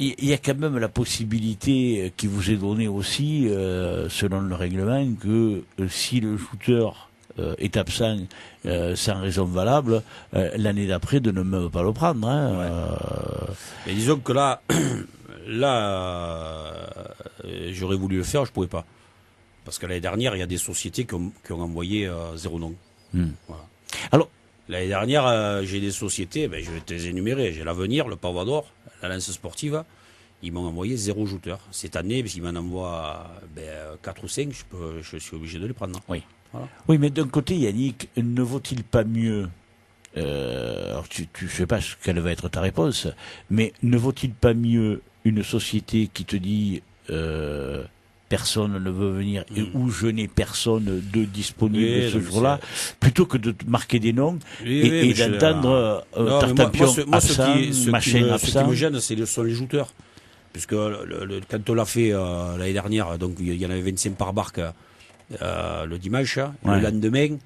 B: y a quand même la possibilité qui vous est donnée aussi, selon le règlement, que si le shooter est absent sans raison valable, l'année d'après, de ne même pas le prendre.
C: Mais disons que là, j'aurais voulu le faire, je ne pouvais pas. Parce que l'année dernière, il y a des sociétés qui ont envoyé 0 nom. Voilà.
B: Alors,
C: l'année dernière, j'ai des sociétés, je vais te les énumérer. J'ai l'Avenir, le Pavois d'Or, la Lance Sportive. Ils m'ont envoyé 0 shooter. Cette année, parce qu'ils m'en envoient 4 ou 5, je suis obligé de les prendre.
B: Oui. Voilà. Oui, mais d'un côté, Yannick, ne vaut-il pas mieux, alors je sais pas quelle va être ta réponse, mais ne vaut-il pas mieux une société qui te dit personne ne veut venir et où je n'ai personne de disponible ce jour-là, plutôt que de marquer des noms et d'entendre Tartampion absent, machin absent.
C: Ce qui me gêne, ce sont les jouteurs. Puisque quand on l'a fait l'année dernière, donc il y en avait 25 par barque le dimanche, le lendemain,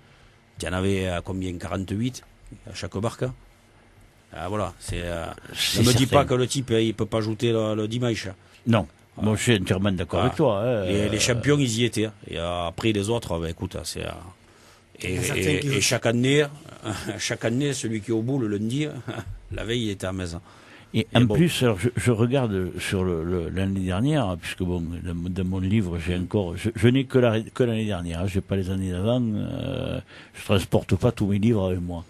C: il y en avait combien, 48 à chaque barque. Voilà, ne me dis pas que le type il peut pas ajouter le dimanche.
B: Non. Bon, je suis entièrement d'accord avec toi.
C: Les champions, ils y étaient. Et après, les autres, écoute, c'est... Et chaque année, celui qui est au bout le lundi, la veille, il était à la maison.
B: Et en plus, alors, je regarde sur l'année dernière, puisque bon, dans mon livre, j'ai encore... Je n'ai que l'année dernière, j'ai pas les années d'avant. Je transporte pas tous mes livres avec moi.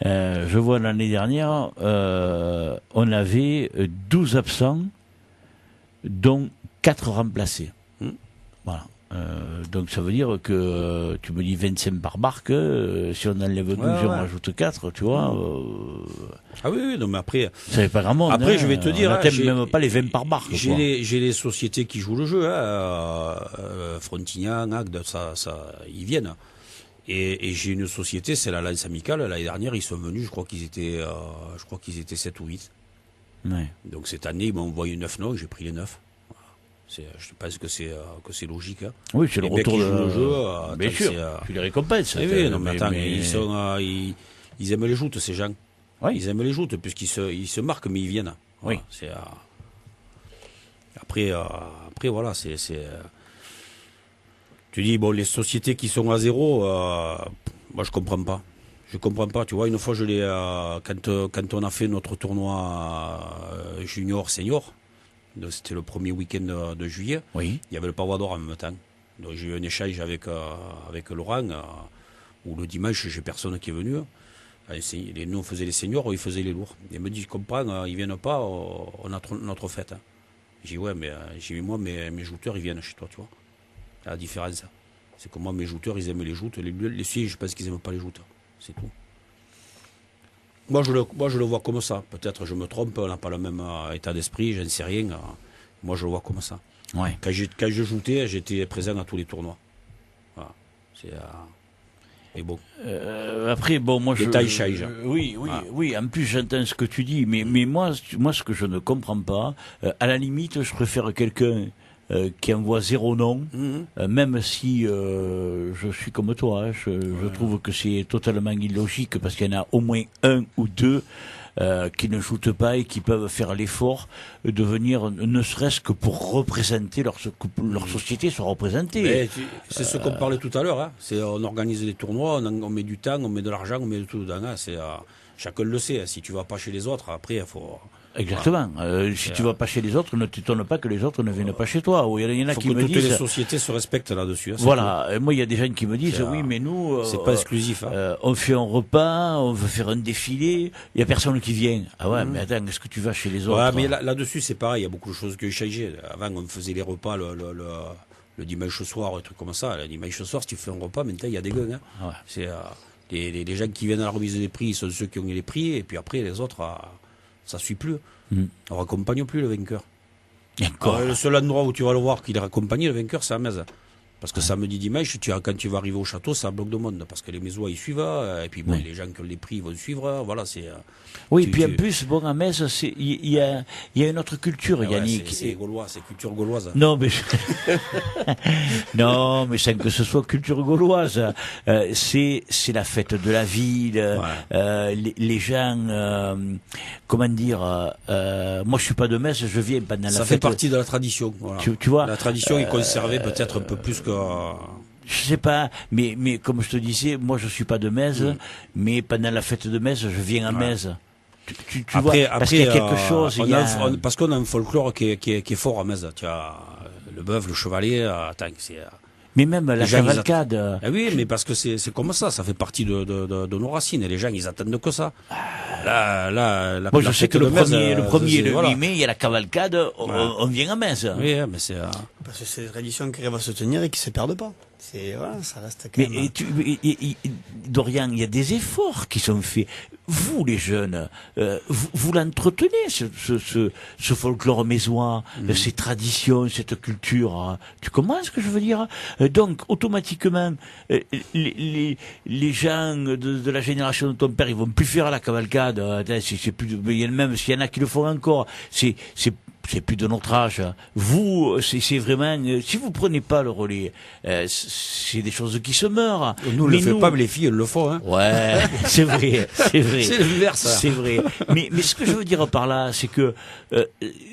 B: Je vois l'année dernière, on avait 12 absents, dont 4 remplacés. Voilà. Donc ça veut dire que tu me dis 25 par barque, si on enlève 12 et on rajoute 4, tu vois.
C: Ah oui, non mais après...
B: Ça n'est pas grand monde.
C: Après, je vais te dire...
B: On n'atteint même pas les 20 par barque.
C: J'ai les sociétés qui jouent le jeu, Frontignan, Agde, ça, ils viennent. Et j'ai une société, c'est la Lance Amicale. L'année dernière, ils sont venus, je crois qu'ils étaient 7 ou 8. Ouais. Donc cette année, ils m'ont envoyé 9 noms, j'ai pris les 9. Voilà. Je pense que c'est logique. Hein.
B: Oui, c'est le retour de
C: le jeu.
B: Bien sûr, tu les récompenses.
C: Oui, non, mais attends, ils aiment les joutes, ces gens. Oui. Ils aiment les joutes, puisqu'ils se marquent, mais ils viennent. Voilà. Oui. Après, voilà, c'est... Tu dis, bon, les sociétés qui sont à 0, moi, je comprends pas. Je comprends pas, tu vois, une fois quand on a fait notre tournoi junior senior, c'était le premier week-end de juillet, il y avait le Pavois d'Or en même temps. Donc j'ai eu un échange avec Laurent, où le dimanche j'ai personne qui est venu. Nous on faisait les seniors, ils faisaient les lourds. Il me dit, je comprends, ils viennent pas, on a notre fête. J'ai dit, ouais, mais moi mes jouteurs ils viennent chez toi, tu vois. La différence, c'est que moi mes jouteurs ils aiment les joutes, les filles je pense qu'ils aiment pas les joutes. C'est tout. Moi, je le vois comme ça. Peut-être je me trompe, on n'a pas le même état d'esprit, je ne sais rien. Moi, je le vois comme ça. Ouais. Quand je joutais, j'étais présent à tous les tournois. Voilà. Et bon.
B: Après, bon, moi,
C: les tailles changent.
B: Oui. En plus, j'entends ce que tu dis, mais moi, ce que je ne comprends pas, à la limite, je préfère quelqu'un qui envoie 0 nom, même si je suis comme toi, hein, je trouve que c'est totalement illogique parce qu'il y en a au moins un ou deux qui ne shootent pas et qui peuvent faire l'effort de venir, ne serait-ce que pour représenter leur société, soit représentée.
C: C'est ce qu'on parlait tout à l'heure. Hein. On organise des tournois, on met du temps, on met de l'argent, on met de tout dedans. Hein. Chacun le sait. Hein. Si tu vas pas chez les autres, après, il faut...
B: Exactement. Si tu vas pas chez les autres, ne t'étonne pas que les autres ne viennent pas chez toi. Il y en a qui me disent.
C: Toutes les sociétés se respectent là-dessus. Hein,
B: voilà. Moi, il y a des gens qui me disent, oui, mais nous,
C: c'est pas exclusif. Hein.
B: On fait un repas, on veut faire un défilé. Il y a personne qui vient. Ah ouais, mais attends, est-ce que tu vas chez les autres?
C: Ouais, mais là-dessus, c'est pareil. Il y a beaucoup de choses qui ont changé. Avant, on faisait les repas le dimanche soir, un truc comme ça. Le dimanche soir, si tu fais un repas, maintenant, il y a des gueules. Hein. Ouais. C'est les gens qui viennent à la remise des prix sont ceux qui ont eu les prix, et puis après, les autres, ça suit plus. On raccompagne plus le vainqueur. Le seul endroit où tu vas le voir qu'il est raccompagné, le vainqueur, c'est à Metz. Parce que samedi, dimanche, quand tu vas arriver au château, c'est un bloc de monde. Parce que les Mésois, ils suivent. Et puis bon, les gens qui ont les prix, ils vont suivre. Voilà, c'est...
B: Oui, puis en plus, bon, à Metz, il y a une autre culture, Yannick.
C: C'est gaulois, c'est culture gauloise.
B: Non, mais non, mais sans que ce soit culture gauloise, c'est la fête de la ville. Les gens, comment dire, moi je suis pas de Metz, je viens pendant la fête.
C: Ça fait partie de la tradition. Voilà.
B: Tu vois,
C: la tradition est conservée peut-être un peu plus que.
B: Je sais pas, mais comme je te disais, moi je suis pas de Metz, mais pendant la fête de Metz, je viens à Metz. Tu vois, parce qu'il y a quelque chose.
C: Parce qu'on a un folklore qui est fort à Metz. Tu as le bœuf, le chevalet, attends, c'est.
B: Mais même la cavalcade.
C: Ah oui, mais parce que c'est comme ça fait partie de nos racines. Et les gens, ils attendent que ça.
B: Moi, je sais que le 1er et le 8 mai, il y a la cavalcade, on vient à Metz.
C: Oui, mais c'est...
D: Parce que c'est des traditions qui arrivent à se tenir et qui se perdent pas. Ça reste quand même...
B: Mais Dorian, il y a des efforts qui sont faits. Vous, les jeunes, vous l'entretenez, ce folklore mésois, ces traditions, cette culture. Tu comprends ce que je veux dire? Donc, automatiquement, les gens de la génération de ton père, ils vont plus faire la cavalcade. C'est plus, même s'il y en a qui le font encore, c'est plus de notre âge. Vous, c'est vraiment, si vous prenez pas le relais, c'est des choses qui se meurent.
C: Nous, on le fait pas, mais les filles, elles le font, hein.
B: Ouais, c'est vrai.
C: C'est le vert, ça.
B: C'est vrai. Mais ce que je veux dire par là, c'est que,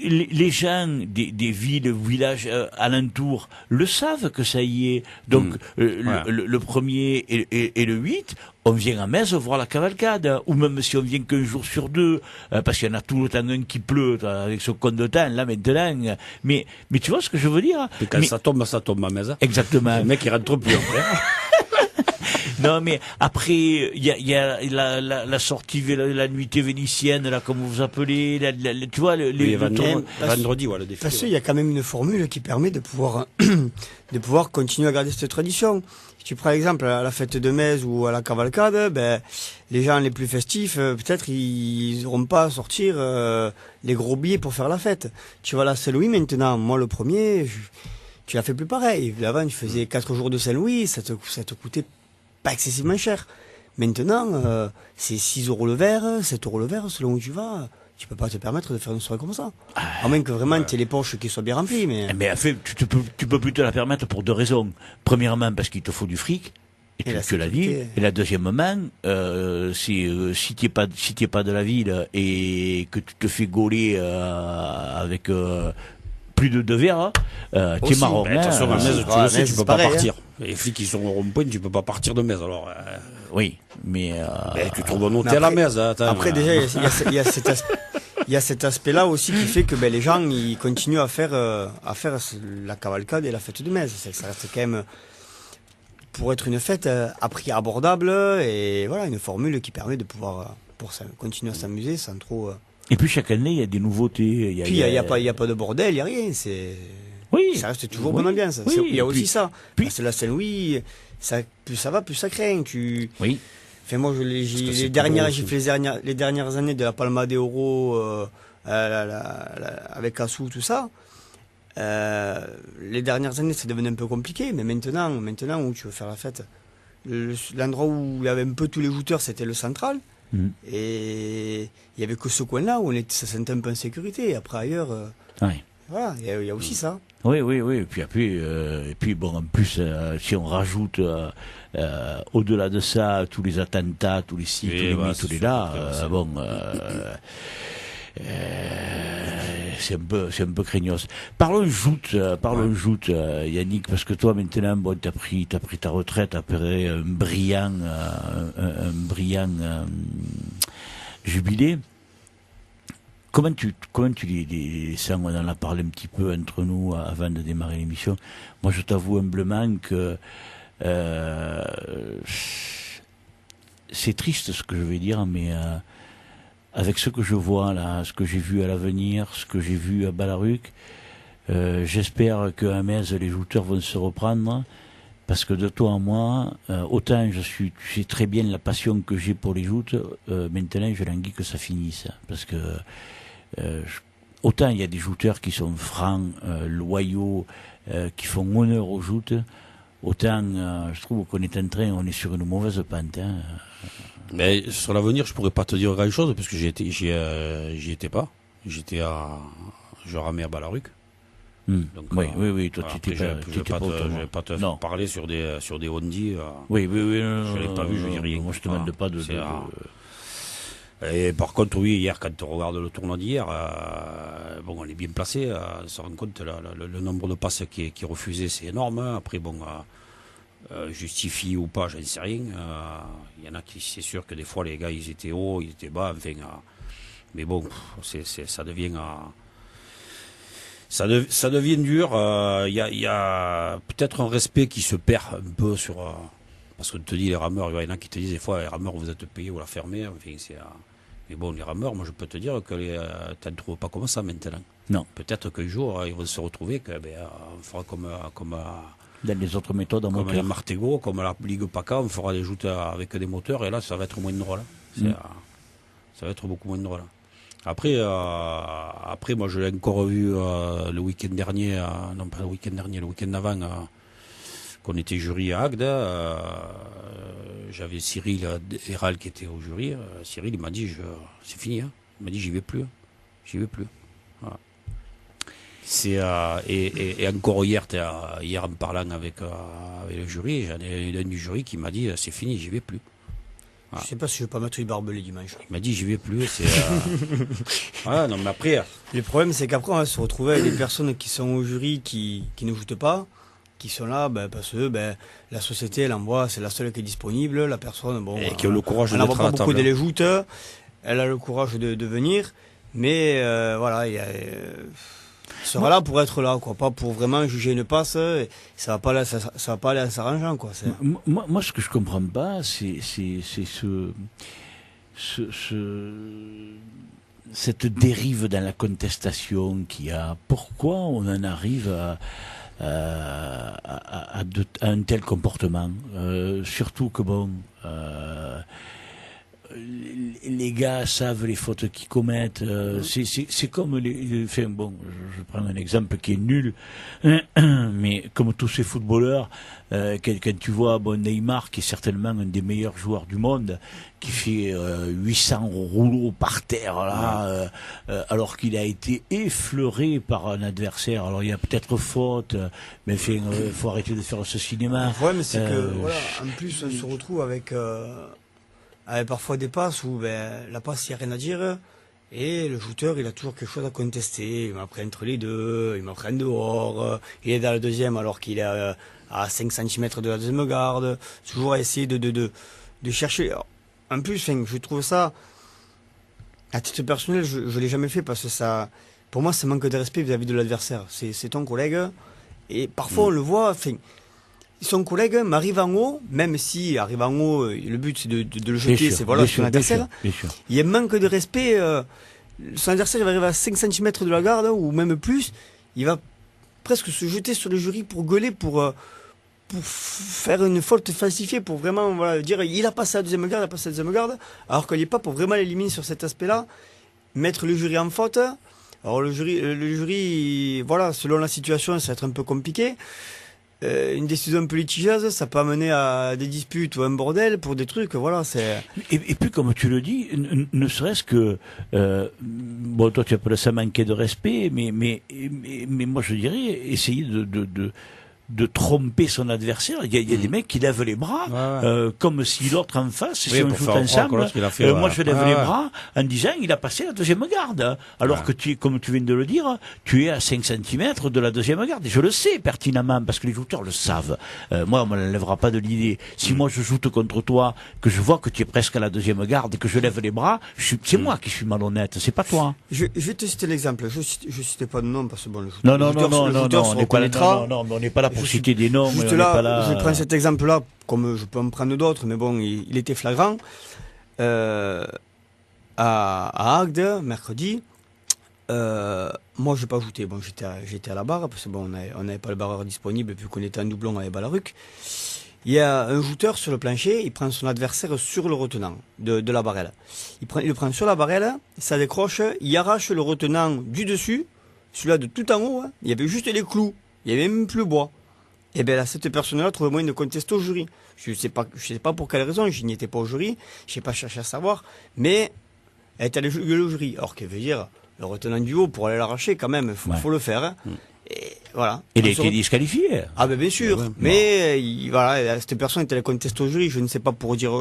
B: les gens des villes, villages, alentours, le savent que ça y est. Donc, le 1er et le 8, on vient à Metz voir la cavalcade, ou même si on vient qu'un jour sur deux, parce qu'il y en a tout le temps un qui pleut, avec ce compte de temps, là, maintenant. Mais tu vois ce que je veux dire?
C: Et quand ça tombe à Metz.
B: Exactement.
C: Le mec, il rentre plus après.
B: Non, mais après, il y a la sortie, la nuitée vénitienne, là, comme vous appelez, tu vois,
C: vendredi, le défi.
D: Parce qu'il y a quand même une formule qui permet de pouvoir continuer à garder cette tradition. Si tu prends l'exemple à la fête de Metz ou à la cavalcade, les gens les plus festifs, peut-être ils n'auront pas à sortir les gros billets pour faire la fête. Tu vas à la Saint-Louis maintenant, moi le premier, tu l'as fait plus pareil. Avant, tu faisais 4 jours de Saint-Louis, ça te coûtait pas excessivement cher. Maintenant, c'est 6 € le verre, 7 € le verre, selon où tu vas. Tu peux pas te permettre de faire une soirée comme ça. À moins que vraiment tu aies les poches qui soient bien remplies.
B: Mais en fait, tu peux plus te la permettre pour 2 raisons. Premièrement, parce qu'il te faut du fric. Et tu l'as dit. Et la deuxièmement, si t'es pas de la ville et que tu te fais gauler avec plus de 2 verres, t'es marrant.
C: Attention, à Metz, tu le sais, tu peux pas partir. Les flics qui sont au rond-point, tu peux pas partir de Metz. Alors,
B: oui, mais
C: tu trouves un hôtel à Metz.
D: Après, déjà, il y a cet aspect-là aussi qui fait que les gens ils continuent à faire la cavalcade et la fête de Metz. Ça reste quand même, pour être une fête à prix abordable, et voilà, une formule qui permet de pouvoir continuer à s'amuser sans trop...
B: Et puis chaque année, il y a des nouveautés.
D: Il y a pas de bordel, il n'y a rien.
B: Oui.
D: Ça reste toujours bonne ambiance.
B: Oui.
D: Il y a aussi ça. Parce que la Saint-Louis, plus ça va, plus ça craint.
B: Oui.
D: Enfin, moi, j'ai fait les dernières années de la Palma de Oro avec Assou, tout ça. Les dernières années, ça devenait un peu compliqué. Mais maintenant où tu veux faire la fête, l'endroit où il y avait un peu tous les jouteurs, c'était le central. Et il y avait que ce coin-là où ça se sentait un peu en sécurité. Et après, ailleurs, voilà, il y a aussi ça.
B: Oui, oui, oui. Et puis bon, en plus, si on rajoute au-delà de ça tous les attentats, tous les ci, tous les mi, tous les là, c'est un peu craignos. Parlons joute, Yannick, parce que toi maintenant, bon, t'as pris ta retraite après un brillant jubilé. Comment tu les sens? On en a parlé un petit peu entre nous avant de démarrer l'émission. Moi, je t'avoue humblement que c'est triste ce que je vais dire, mais avec ce que je vois là, ce que j'ai vu à l'avenir, ce que j'ai vu à Ballaruc, j'espère qu'à Metz, les jouteurs vont se reprendre, parce que de toi à moi, autant tu sais très bien la passion que j'ai pour les joutes, maintenant je languis que ça finisse, parce que autant il y a des jouteurs qui sont francs, loyaux, qui font honneur aux joutes, autant je trouve qu'on est on est sur une mauvaise pente. Hein.
C: Mais sur l'avenir, je pourrais pas te dire grand chose parce que j'y étais pas. J'étais je ramais à Ballaruc.
B: Donc, oui, toi tu
C: je vais pas te parler sur des Hondi.
B: Oui,
C: je l'ai pas vu, je dis rien.
B: Moi je te demande pas de.
C: Et par contre, oui, hier, quand on regarde le tournoi d'hier, on est bien placé. On se rend compte le nombre de passes qui est refusé, c'est énorme. Après, justifie ou pas, j'en sais rien. Il y en a qui, c'est sûr que des fois, les gars, ils étaient hauts, ils étaient bas. Enfin, mais bon, ça devient. Ça devient dur. Il y a peut-être un respect qui se perd un peu sur. Parce qu'on te dit les rameurs, il y en a qui te disent des fois les rameurs vous êtes payés ou la fermés. Enfin, mais bon, les rameurs, moi je peux te dire que tu ne trouves pas comme ça maintenant.
B: Non.
C: Peut-être qu'un jour ils vont se retrouver on fera comme
B: dans les autres méthodes en
C: comme
B: moteur.
C: la Martego, comme la Ligue PACA, on fera des joutes avec des moteurs et là ça va être moins drôle. Ça va être beaucoup moins drôle. Après, moi je l'ai encore vu le week-end dernier, non pas le week-end dernier, le week-end avant. On était jury à Agde, j'avais Cyril Héral qui était au jury. Cyril il m'a dit c'est fini, hein. Il m'a dit j'y vais plus. Voilà. Et encore hier en parlant avec le jury, j'en ai un du jury qui m'a dit c'est fini, j'y vais plus.
D: Voilà. Je sais pas si je vais pas mettre une barbelé dimanche.
C: Il m'a dit j'y vais plus. Voilà, non mais après.
D: Le problème c'est qu'après on va se retrouver avec des personnes qui sont au jury qui ne jouent pas. Qui sont là parce que la société elle envoie, c'est la seule qui est disponible, la personne
C: et qui a le courage de
D: elle
C: d'être à la
D: beaucoup
C: table.
D: de les joutes, elle a le courage de venir, mais voilà, il sera là pour être là, quoi, pas pour vraiment juger une passe, et ça va pas aller en s'arrangeant, quoi.
B: Moi ce que je comprends pas c'est cette dérive dans la contestation qu'il y a. Pourquoi on en arrive à un tel comportement, surtout que les gars savent les fautes qu'ils commettent. C'est comme je prends un exemple qui est nul, mais comme tous ces footballeurs, quand tu vois Neymar, qui est certainement un des meilleurs joueurs du monde, qui fait 800 rouleaux par terre là, alors qu'il a été effleuré par un adversaire. Alors il y a peut-être faute, mais faut arrêter de faire ce cinéma.
D: Le problème c'est que en plus on se retrouve avec parfois des passes où la passe il n'y a rien à dire et le shooter il a toujours quelque chose à contester. Il m'a pris entre les deux, il m'a pris en dehors, il est dans le deuxième alors qu'il est à 5 cm de la deuxième garde, toujours à essayer de chercher. Alors, en plus je trouve ça à titre personnel, je ne l'ai jamais fait parce que ça, pour moi ça manque de respect vis-à-vis de l'adversaire. C'est ton collègue et parfois on le voit, son collègue m'arrive en haut, même si arrive en haut, le but c'est de le jeter, c'est voilà son adversaire. Il y a un manque de respect. Son adversaire il va arriver à 5 cm de la garde ou même plus, il va presque se jeter sur le jury pour gueuler, pour faire une faute falsifiée, pour vraiment dire il a passé la deuxième garde, alors qu'il n'est pas pour vraiment l'éliminer sur cet aspect-là, mettre le jury en faute. Alors le jury, voilà, selon la situation, ça va être un peu compliqué. une décision un peu litigieuse, ça peut amener à des disputes ou un bordel pour des trucs, voilà, c'est...
B: Et puis, comme tu le dis, ne serait-ce que, bon, toi tu appelles ça manquer de respect, mais moi je dirais essayer de tromper son adversaire. Il y a des mecs qui lèvent les bras, comme si l'autre en face, si on joue ensemble, moi je lève les bras en disant il a passé la deuxième garde. Alors que comme tu viens de le dire, tu es à 5 cm de la deuxième garde. Et je le sais pertinemment, parce que les joueurs le savent. Moi, on me l'enlèvera pas de l'idée. Si moi je joue contre toi, que je vois que tu es presque à la deuxième garde et que je lève les bras, c'est moi qui suis malhonnête, c'est pas toi.
D: Je vais te citer l'exemple. Je citais pas de nom parce que bon,
B: non, on n'est pas là pour citer des noms.
D: Juste là, je prends cet exemple-là, comme je peux en prendre d'autres, mais bon, il était flagrant. À Agde, mercredi, moi je n'ai pas ajouté. Bon, j'étais à la barre, parce que bon, on n'avait pas le barreur disponible, vu qu'on était en doublon avec Balaruc. Il y a un joueur sur le plancher, il prend son adversaire sur le retenant de la barrelle. Il le prend sur la barrelle, ça décroche, il arrache le retenant du dessus, celui-là de tout en haut, hein, il y avait juste les clous, il n'y avait même plus le bois. Et bien là, cette personne-là trouve moyen de contester au jury. Je sais pas pour quelle raison, je n'y étais pas au jury, je n'ai pas cherché à savoir, mais elle est allée jouer le jury. Alors qu'elle veut dire, le retenant du haut, pour aller l'arracher, quand même, faut le faire. Hein. Et voilà.
B: Il a été disqualifié.
D: Ah ben bien sûr, mais voilà, cette personne est allée contester au jury, je ne sais pas pour dire...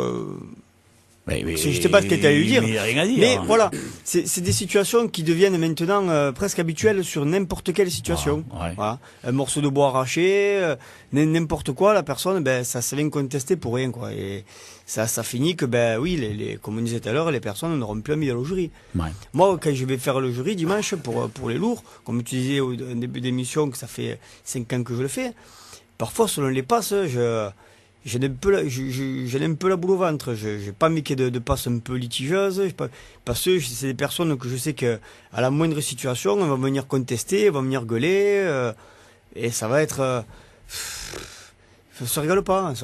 D: je sais pas ce qu'elle allait lui dire.
B: Mais rien à dire.
D: Mais voilà, c'est des situations qui deviennent maintenant presque habituelles sur n'importe quelle situation. Voilà. Un morceau de bois arraché, n'importe quoi, la personne, ben ça vient contester pour rien, quoi. Et ça finit que, ben oui, comme on disait tout à l'heure, les personnes n'auront plus envie d'aller au jury. Ouais. Moi, quand je vais faire le jury dimanche pour les lourds, comme tu disais au début d'émission, que ça fait 5 ans que je le fais, parfois selon les passes, j'ai un peu la boule au ventre. Je n'ai pas mis de passes un peu litigieuses. Parce que c'est des personnes que je sais que à la moindre situation, elles vont venir contester, elles vont venir gueuler. Et ça va être... ça se rigole pas.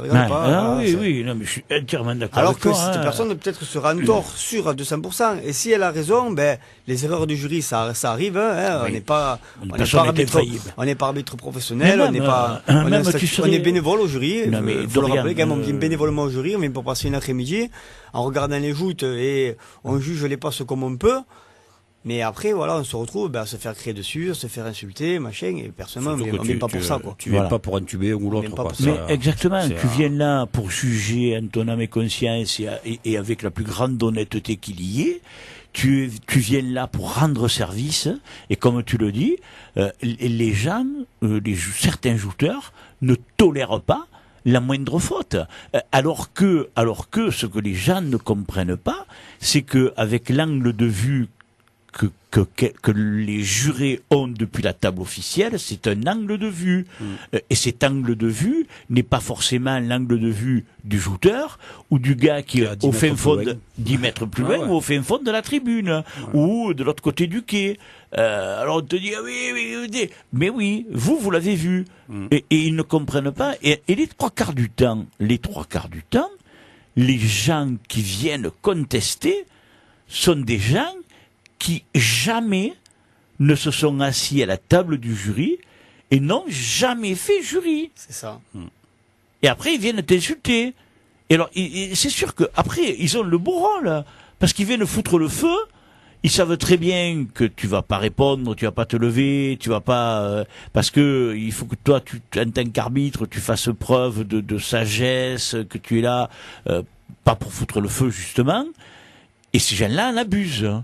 B: Oui, non, mais je suis entièrement d'accord.
D: Alors que cette personne peut-être sera en tort sûr à 200%. Et si elle a raison, ben les erreurs du jury, ça arrive. Hein, on n'est pas arbitre professionnel, on est bénévole au jury. Il faut le rappeler quand même, on vient bénévolement au jury, on vient pour passer une après-midi en regardant les joutes et on juge les passes comme on peut. Mais après, voilà, on se retrouve à se faire crier dessus, à se faire insulter, machin, et personnellement, on vient pas pour ça, quoi.
C: Tu viens pas pour intuber ou l'autre, quoi.
B: Mais exactement, tu viens là pour juger en ton âme et conscience et avec la plus grande honnêteté qu'il y ait. Tu viens là pour rendre service, et comme tu le dis, les gens, certains joueurs ne tolèrent pas la moindre faute. Alors que ce que les gens ne comprennent pas, c'est que avec l'angle de vue que les jurés ont depuis la table officielle, c'est un angle de vue. Et cet angle de vue n'est pas forcément l'angle de vue du joueur ou du gars qui est au fin fond de 10 mètres plus loin ou au fin fond de la tribune ou de l'autre côté du quai. Alors on te dit, mais oui, vous l'avez vu. Et ils ne comprennent pas. Et les trois quarts du temps, les gens qui viennent contester sont des gens qui jamais ne se sont assis à la table du jury et n'ont jamais fait jury.
D: C'est ça.
B: Et après, ils viennent t'insulter. Et alors, c'est sûr que après, ils ont le beau rôle, parce qu'ils viennent foutre le feu. Ils savent très bien que tu vas pas répondre, tu vas pas te lever, tu vas pas, parce que il faut que toi, en tant qu'arbitre, tu fasses preuve de sagesse, que tu es là, pas pour foutre le feu justement. Et ces gens-là en abusent.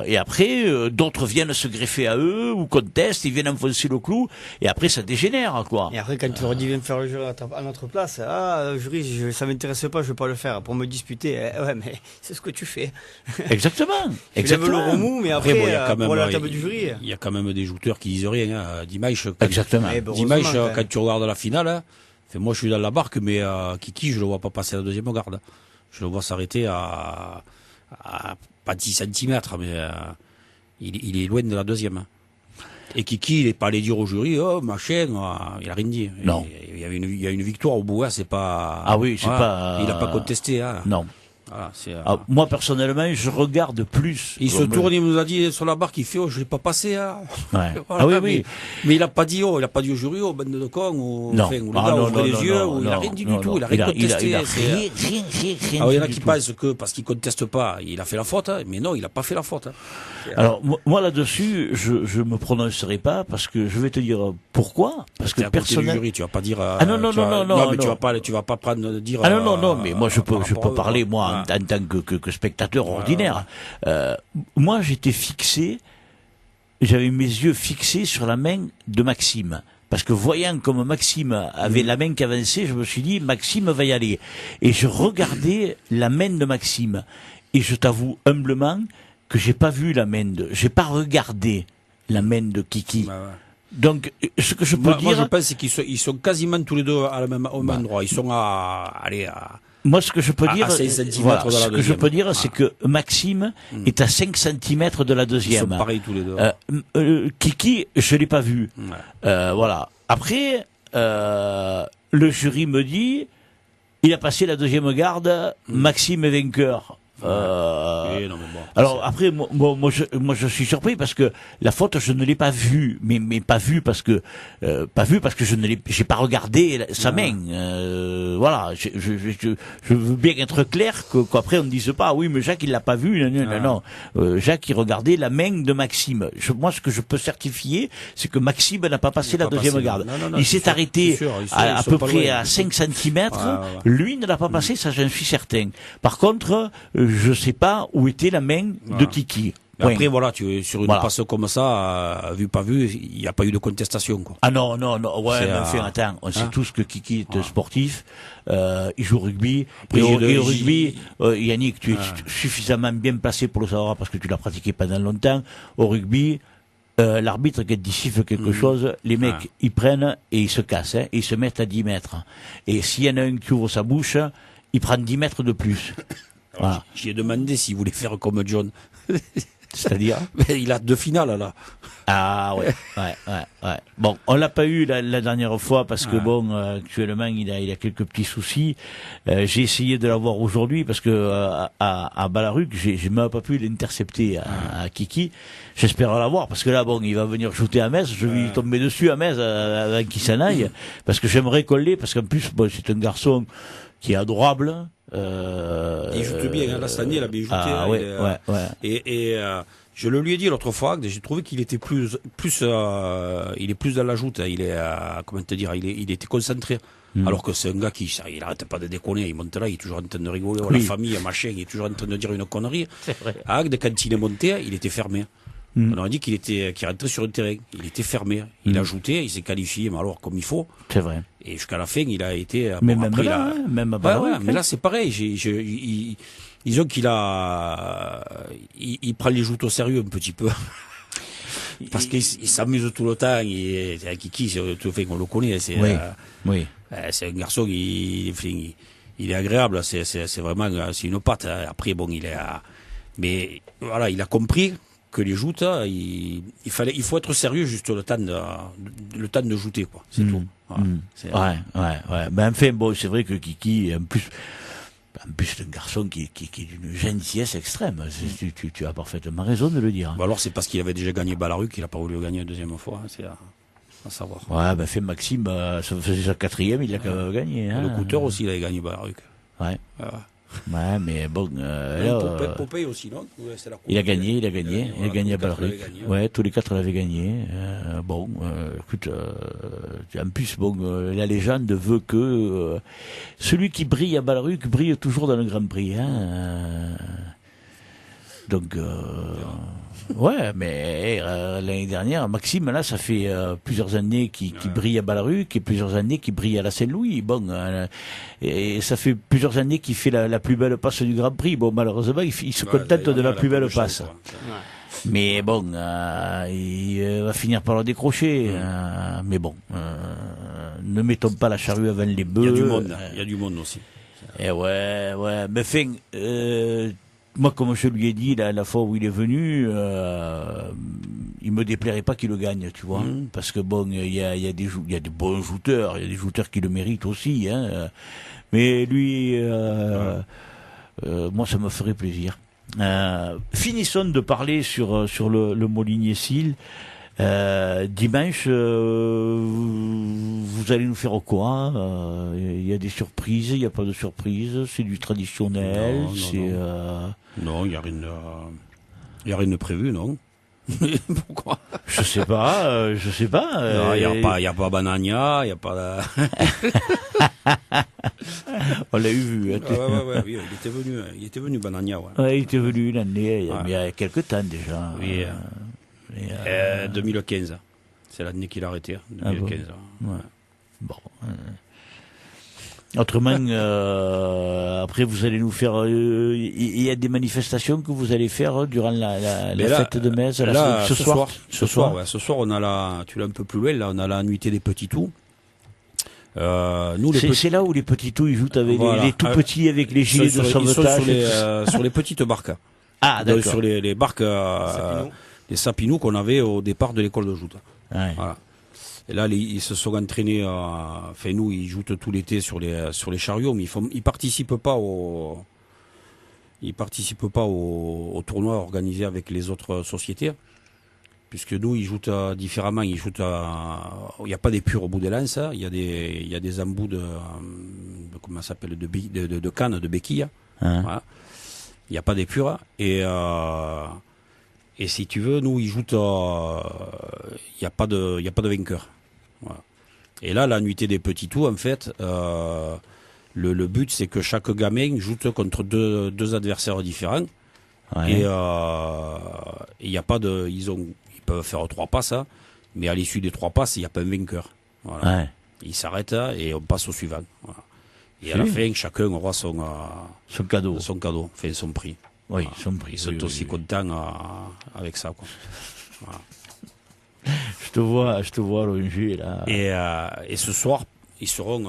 B: Et après, d'autres viennent se greffer à eux, ou contestent, ils viennent enfoncer le clou, et après ça dégénère, quoi.
D: Et après, quand tu leur dis viens faire le jury à notre place, le jury, ça m'intéresse pas, je vais pas le faire, pour me disputer, ouais, mais c'est ce que tu fais.
B: Exactement.
D: Tu lèves le remous, mais après, pour la table du jury.
C: Il y a quand même des jouteurs qui disent rien, hein. Dimanche, quand tu regardes la finale, hein, moi je suis dans la barque, mais Kiki, je le vois pas passer à la deuxième garde. Je le vois s'arrêter à pas 10 cm, mais il est loin de la deuxième. Et Kiki, il n'est pas allé dire au jury, oh, machin, il a rien dit.
B: Non.
C: Il y a une victoire au bout, hein, c'est pas...
B: Ah oui, c'est pas...
C: Il n'a pas contesté, hein.
B: Non.
C: Voilà,
B: moi, personnellement, je regarde plus.
C: Il se tourne, il nous a dit sur la barre qu'il fait, je l'ai pas passé, hein.
B: Ouais.
C: Voilà, oui. Mais il a pas dit, il a pas dit au jury, bande de cons, ou les gars, ouvrez les yeux, il a rien dit du tout, il a rien contesté. Alors, il y en a qui pensent que, parce qu'il conteste pas, il a fait la faute, hein. Mais non, il a pas fait la faute, hein.
B: Alors, moi, là-dessus, je me prononcerai pas, parce que je vais te dire pourquoi. Parce que
C: personnellement. jury, tu vas pas dire,
B: non,
C: mais tu vas pas prendre, dire,
B: non, mais moi, je peux parler, moi, en tant que spectateur ordinaire. Moi, j'avais mes yeux fixés sur la main de Maxime. Parce que voyant comme Maxime avait la main qui avançait, je me suis dit, Maxime va y aller. Et je regardais la main de Maxime. Et je t'avoue humblement que j'ai pas regardé la main de Kiki. Donc, ce que je peux dire...
C: Moi, je pense qu'ils sont quasiment tous les deux au même endroit. Ils sont
B: moi, ce que je peux dire, c'est que Maxime est à 5 cm de la deuxième.
C: Ils sont pareils tous les deux.
B: Kiki, je l'ai pas vu. Voilà. Après, le jury me dit, il a passé la deuxième garde, Maxime est vainqueur. Alors après, moi je suis surpris parce que la faute je ne l'ai pas vue, mais pas vue parce que j'ai pas regardé sa main. Voilà, je veux bien être clair qu'après on ne dise pas oui mais Jacques il l'a pas vu. Non. Jacques il regardait la main de Maxime. Moi ce que je peux certifier c'est que Maxime n'a pas passé la deuxième garde. Il s'est arrêté à peu près à 5 cm. Lui ne l'a pas passé, ça j'en suis certain. Par contre je sais pas où était la main de Kiki.
C: Après, voilà, sur une passe comme ça, vu pas vu, il n'y a pas eu de contestation, quoi.
B: Ah non, ouais, mais enfin, attends, on sait tous que Kiki est sportif, il joue au rugby, et au rugby, Yannick, tu es suffisamment bien placé pour le savoir parce que tu l'as pratiqué pendant longtemps. Au rugby, l'arbitre, quand il siffle quelque chose, les mecs, ils prennent et ils se cassent, et ils se mettent à 10 mètres. Et s'il y en a un qui ouvre sa bouche, il prend 10 mètres de plus.
C: Voilà. J'ai demandé s'il voulait faire comme John.
B: C'est-à-dire
C: il a 2 finales là.
B: Ah ouais. Bon, on l'a pas eu la dernière fois parce que actuellement il a quelques petits soucis. J'ai essayé de l'avoir aujourd'hui parce que à Balaruc, j'ai même pas pu l'intercepter à Kiki. J'espère l'avoir parce que là il va venir shooter à Metz, je vais lui tomber dessus à Metz avant qu'il s'en aille parce que j'aimerais coller parce qu'en plus c'est un garçon qui est adorable.
C: Il joue bien, hein, là, cette année, il a bien joué. Et je le lui ai dit l'autre fois, j'ai trouvé qu'il était il est plus dans la joute, il est, comment te dire, il était concentré. Alors que c'est un gars il arrête pas de déconner, il monte là, il est toujours en train de rigoler, la famille, machin, il est toujours en train de dire une connerie.
B: C'est vrai.
C: Quand il est monté, il était fermé. On aurait dit qu'il rentrait sur le terrain. Il était fermé. Il a ajouté, il s'est qualifié, mais alors comme il faut.
B: C'est vrai.
C: Et jusqu'à la fin, il a été.
B: Mais même après, là, même à Balaruc,
C: mais là c'est pareil. Disons qu'il il prend les joutes au sérieux un petit peu. Parce qu'il s'amuse tout le temps. Kiki, on le connaît. C'est un garçon il est agréable. C'est vraiment une patte. Après mais voilà, il a compris que les joutes, il faut être sérieux juste le temps de jouter, quoi. C'est tout.
B: Voilà. Ouais. Ben enfin, c'est vrai que Kiki, en plus c'est un garçon qui est d'une gentillesse extrême. Tu as parfaitement raison de le dire.
C: Alors c'est parce qu'il avait déjà gagné Balaruc qu'il a pas voulu le gagner une deuxième fois. C'est à savoir.
B: Ouais, Maxime, ça faisait sa 4e, il a quand même gagné.
C: Le Couteur aussi, il avait gagné Balaruc.
B: Ouais. Ouais, mais bon,
C: Popeye aussi, non?
B: Il a gagné à Balaruc. Ouais, tous les 4 l'avaient gagné. Écoute, en plus, la légende veut que celui qui brille à Balaruc brille toujours dans le Grand Prix. Donc, ouais, mais l'année dernière, Maxime, là, ça fait plusieurs années qu'il brille à Balaruc et plusieurs années qu'il brille à la Saint-Louis. Et ça fait plusieurs années qu'il fait la plus belle passe du Grand Prix. Bon, malheureusement, il se contente de la plus belle passe. Mais il va finir par le décrocher. Mais bon, ne mettons pas la charrue avant les bœufs.
C: Il y a du monde aussi.
B: Et ouais. Mais enfin, moi, comme je lui ai dit la fois où il est venu, il me déplairait pas qu'il le gagne, tu vois, parce que il y a des bons jouteurs, il y a des jouteurs qui le méritent aussi, mais lui, moi, ça me ferait plaisir. Finissons de parler sur le Moligny-Sille. Dimanche, vous allez nous faire quoi? Il y a des surprises, il n'y a pas de surprises, c'est du traditionnel,
C: Non, il n'y a rien de prévu, non. Pourquoi?
B: Je sais pas.
C: Il n'y a pas Banania, il n'y a pas...
B: On l'a vu.
C: Ouais, oui, il était venu Banania, ouais.
B: Ouais, il était venu une année, il y a quelques temps déjà.
C: Oui, 2015. C'est l'année qu'il a arrêté, 2015.
B: Bon. Autrement, après vous allez nous faire. Il y a des manifestations que vous allez faire durant la fête de Metz. Ce soir,
C: on a tu l'as un peu plus loin. Là, on a la nuitée des petits toux.
B: C'est là où les petits toux ils jouent avec les tout petits avec les gilets de sauvetage.
C: Sur les petites barques.
B: Ah d'accord.
C: Sur les barques. Les sapinous qu'on avait au départ de l'école de joute.
B: Ouais.
C: Voilà. Et là, ils se sont entraînés. Nous, ils jouent tout l'été sur les chariots, mais ils participent pas au tournoi organisé avec les autres sociétés, puisque nous, ils jouent différemment. Ils jouent il n'y a pas des purs au bout des lances. Il y a des embouts de comment ça s'appelle de cannes, de béquilles.
B: Hein.
C: Voilà. Il n'y a pas des purs et si tu veux, nous, ils jouent il n'y a pas de vainqueur. Voilà. Et là, la nuitée des petits toux, en fait, le but, c'est que chaque gamin joue contre deux adversaires différents.
B: Ouais.
C: Et il n'y a pas de, ils peuvent faire 3 passes, hein, mais à l'issue des 3 passes, il n'y a pas un vainqueur. Voilà.
B: Ouais.
C: Ils s'arrêtent et on passe au suivant. Voilà. Et à la fin, chacun aura son cadeau, enfin son prix.
B: Oui,
C: voilà.
B: son prix.
C: Ils sont aussi contents avec ça, quoi. Voilà.
B: Je te vois longer là.
C: Et ce soir, ils seront.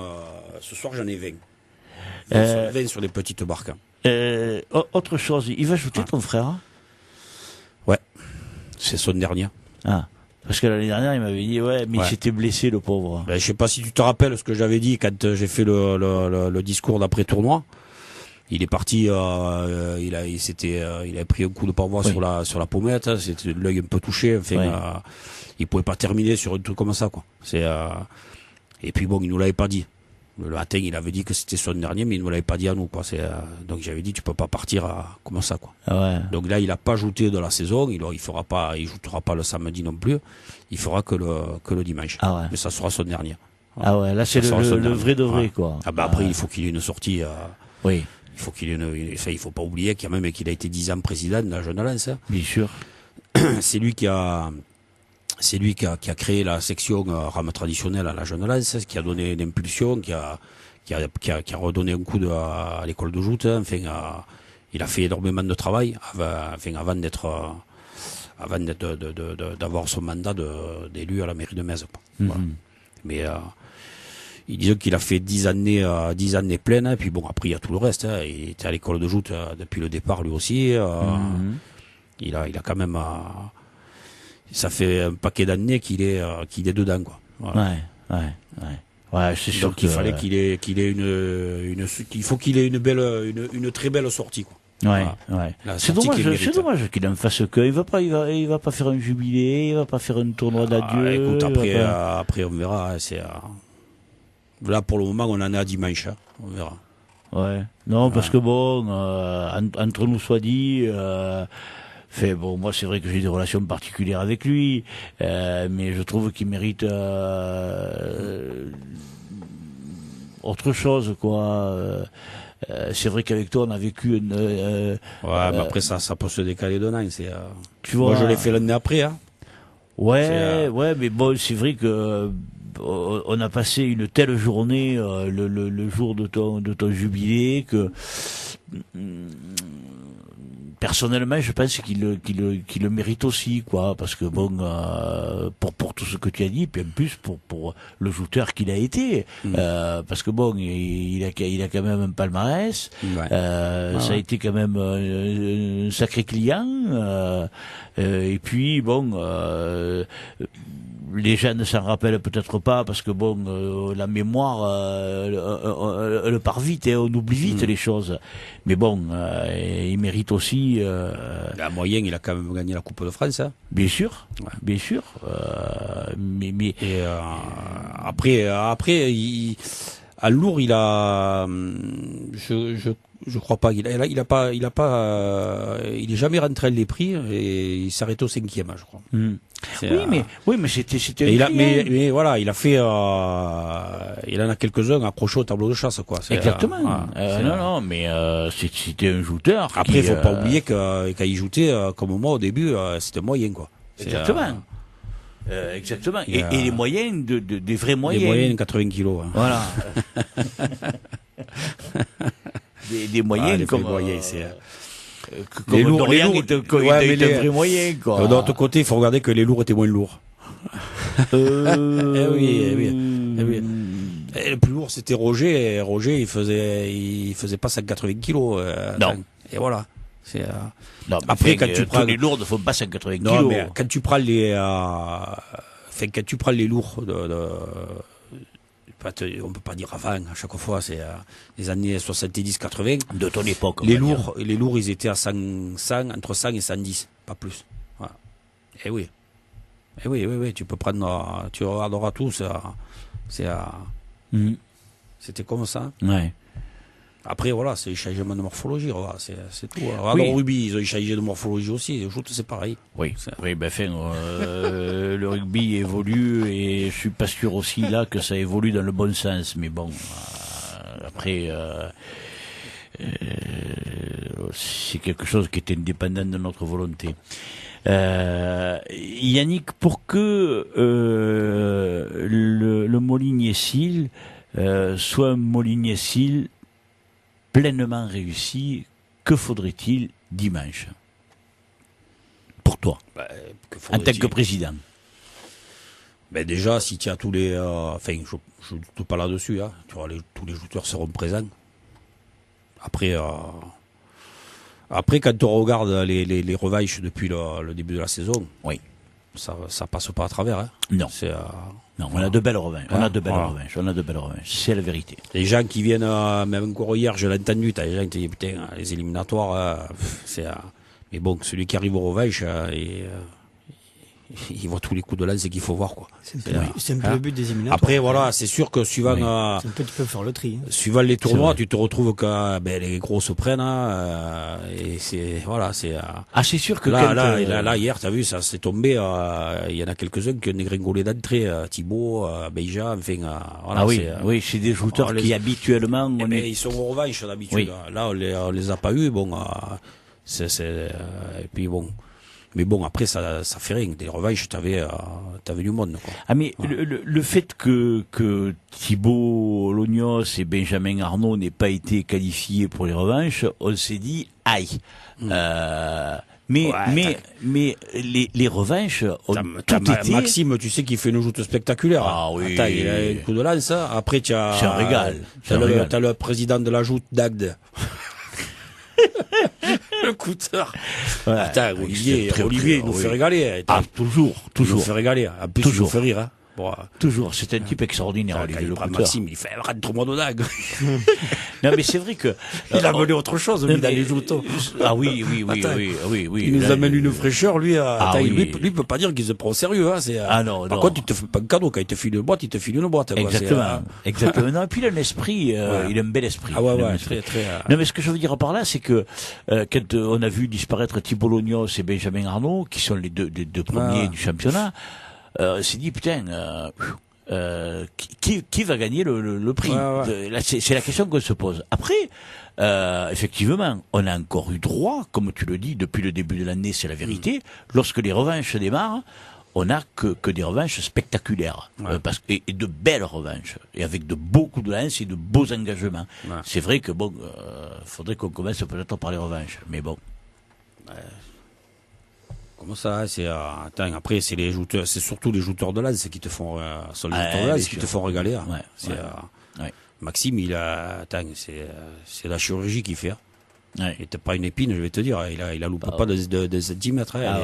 C: Ce soir, j'en ai 20. 20 sur les petites barques.
B: Autre chose, il va ajouter ton frère?
C: Ouais, c'est son dernier.
B: Ah, parce que l'année dernière, il m'avait dit, mais il s'était blessé, le pauvre.
C: Ben, je sais pas si tu te rappelles ce que j'avais dit quand j'ai fait le discours d'après-tournoi. Il est parti, il a pris un coup de pavois sur la pommette, c'était l'œil un peu touché, enfin, il pouvait pas terminer sur un truc comme ça, quoi. Et puis bon, il nous l'avait pas dit. Le matin, il avait dit que c'était son dernier, mais il nous l'avait pas dit à nous, quoi. Donc j'avais dit, tu peux pas partir comme ça, quoi.
B: Ouais.
C: Donc là, il a pas joué de la saison, il jouera pas le samedi non plus, il fera que le dimanche.
B: Ah ouais.
C: Mais ça sera son dernier.
B: Voilà. Ah ouais, là c'est le vrai de vrai, quoi.
C: Ah bah après, il faut qu'il ait une sortie.
B: Oui.
C: Il faut qu'il faut pas oublier qu'il a été 10 ans président de la Jeune Lance. Hein.
B: Bien sûr.
C: C'est lui qui a créé la section rame traditionnelle à la Jeune Lance, qui a donné l'impulsion, qui a redonné un coup à l'école de joute. Enfin, il a fait énormément de travail avant d'avoir son mandat d'élu à la mairie de Metz. Voilà. Mais il disait qu'il a fait 10 années pleines, et puis bon, après il y a tout le reste. Hein. Il était à l'école de joute depuis le départ lui aussi. Il a quand même, ça fait un paquet d'années qu'il est dedans, quoi. Voilà.
B: Ouais, c'est sûr
C: qu'il fallait qu'il ait une très belle sortie, quoi.
B: Ouais. C'est dommage qu'il en fasse que. Il va pas faire un jubilé, il va pas faire un tournoi d'adieu.
C: Écoute, après on verra. Là, pour le moment, on en est à dimanche. Hein. On verra.
B: Ouais. Non, parce que bon, entre nous soit dit, moi, c'est vrai que j'ai des relations particulières avec lui, mais je trouve qu'il mérite autre chose, quoi. C'est vrai qu'avec toi, on a vécu mais
C: après, ça peut se décaler d'un an.
B: Tu vois,
C: moi, je l'ai fait l'année après, hein.
B: Ouais, mais bon, c'est vrai que on a passé une telle journée le jour de ton jubilé que personnellement je pense qu'il le mérite aussi, quoi, parce que bon, pour tout ce que tu as dit, puis en plus pour le joueur qu'il a été, parce que bon, il a quand même un palmarès, ça a été quand même un sacré client, et puis bon, les gens ne s'en rappellent peut-être pas parce que la mémoire, elle part vite et on oublie vite les choses. Mais bon, il mérite aussi.
C: La moyenne, il a quand même gagné la Coupe de France. Hein.
B: Bien sûr, bien sûr. Mais
C: et après, à Lourdes, il a, je crois pas, il est jamais rentré à les prix et il s'arrête au 5e, je crois.
B: Oui, mais c'était.
C: Mais voilà, il a fait, il en a quelques-uns accrochés au tableau de chasse, quoi.
B: Exactement. Non, mais c'était un joueur.
C: Après, il faut pas oublier que quand il jouait, comme moi au début, c'était moyen, quoi.
B: Exactement. Exactement. Et les moyens, des vrais moyens.
C: Les moyens, 80 kilos. Hein.
B: Voilà. des moyens comme.
C: Moyens, c'est.
B: Les lourds était un vrai moyen, quoi.
C: De l'autre côté, il faut regarder que les lourds étaient moins lourds. oui. Et le plus lourd, c'était Roger. Et Roger, il faisait pas 180 kilos.
B: Non.
C: Et voilà. C'est.
B: Non,
C: après, quand tu prends
B: les lourds ne font pas 180 kilos.
C: Non, mais quand tu prends les, quand tu prends les lourds on peut pas dire avant, à chaque fois, c'est les années 70-80.
B: De ton époque.
C: Les lourds, ils étaient à 100, entre 100 et 110, pas plus. Voilà. Et oui, tu peux prendre, tu regarderas tout, c'était comme ça.
B: Ouais.
C: Après, voilà, c'est le changement de morphologie, c'est tout. Alors, au rugby, ils ont changé de morphologie aussi, le foot, c'est pareil.
B: Oui, le rugby évolue et je suis pas sûr aussi là que ça évolue dans le bon sens, mais bon, après, c'est quelque chose qui est indépendant de notre volonté. Yannick, pour que le Moligny-Sille soit un Moligny-Sille pleinement réussi, que faudrait-il dimanche pour toi, en tant que président?
C: Déjà, si tu as tous les, je ne doute pas là-dessus, hein, tu vois, tous les joueurs seront présents. Après, quand on regarde les revanches depuis le début de la saison,
B: oui,
C: ça passe pas à travers. Hein.
B: Non. Non, on a de belles revanches. On a de belles revanches. C'est la vérité.
C: Les gens qui viennent, même encore hier, je l'ai entendu, t'as les gens qui disent, putain, les éliminatoires, mais bon, celui qui arrive aux revanches, il voit tous les coups de lance qu'il faut voir, quoi.
D: C'est un peu le but des éliminatoires.
C: Après, voilà, c'est sûr que suivant,
D: tu peux faire le tri.
C: Suivant les tournois, tu te retrouves que, les gros se prennent, et c'est, voilà, c'est,
B: c'est sûr que
C: là, hier, t'as vu, ça s'est tombé, il y en a quelques-uns qui ont dégringolé d'entrée, Thibaut, Beja, enfin, voilà.
B: Oui, c'est des joueurs qui habituellement,
C: ils sont au revanche, d'habitude. Oui. Là, on les a pas eu, bon, et puis bon. Mais bon, après, ça fait rien. Des revanches, t'avais du monde, quoi.
B: Ah, mais le fait que Thibaut Lognos et Benjamin Arnaud n'aient pas été qualifiés pour les revanches, on s'est dit, aïe. Mais les revanches ont tout été...
C: Maxime, tu sais qu'il fait une joute spectaculaire.
B: Ah oui.
C: Attends, il a un coup de lance. Après, tu as...
B: C'est un régal.
C: T'as le président de la joute, Dagde. Le couteur.
B: Ouais,
C: attends, Olivier, il nous fait régaler.
B: Toujours.
C: Il nous fait régaler. En plus, il nous fait rire. Hein. Bon,
B: toujours, c'est un type extraordinaire, Olivier Le Couteur.
C: Maxime, il fait rentre-moi de dague.
B: Non, mais c'est vrai que...
C: il a volé autre chose, lui, dans les joutons.
B: Ah oui.
C: Il nous amène une fraîcheur, lui. Lui, peut pas dire qu'il se prend au sérieux. Hein, par contre, il te fait pas un cadeau. Quand il te file une boîte, il te file une boîte.
B: Exactement. Exactement. Non, et puis il a un esprit, il a un bel esprit.
C: Ah ouais, très.
B: Non, mais ce que je veux dire par là, c'est que quand on a vu disparaître Thibaut Lognos et Benjamin Arnaud, qui sont les deux premiers du championnat, on s'est dit, putain, qui va gagner le prix? Là, c'est la question qu'on se pose. Après, effectivement, on a encore eu droit, comme tu le dis, depuis le début de l'année, c'est la vérité. Lorsque les revanches démarrent, on n'a que des revanches spectaculaires, et de belles revanches, et avec de beaucoup de lance et de beaux engagements. Ouais. C'est vrai que bon, faudrait qu'on commence peut-être par les revanches, mais bon.
C: Comment ça, attends, après c'est les jouteurs, c'est surtout les jouteurs de lance qui te font qui te font régaler. Maxime, c'est la chirurgie qu'il fait.
B: Ouais.
C: Il n'était pas une épine, je vais te dire. Il a loupé pas de centimètres. Hein.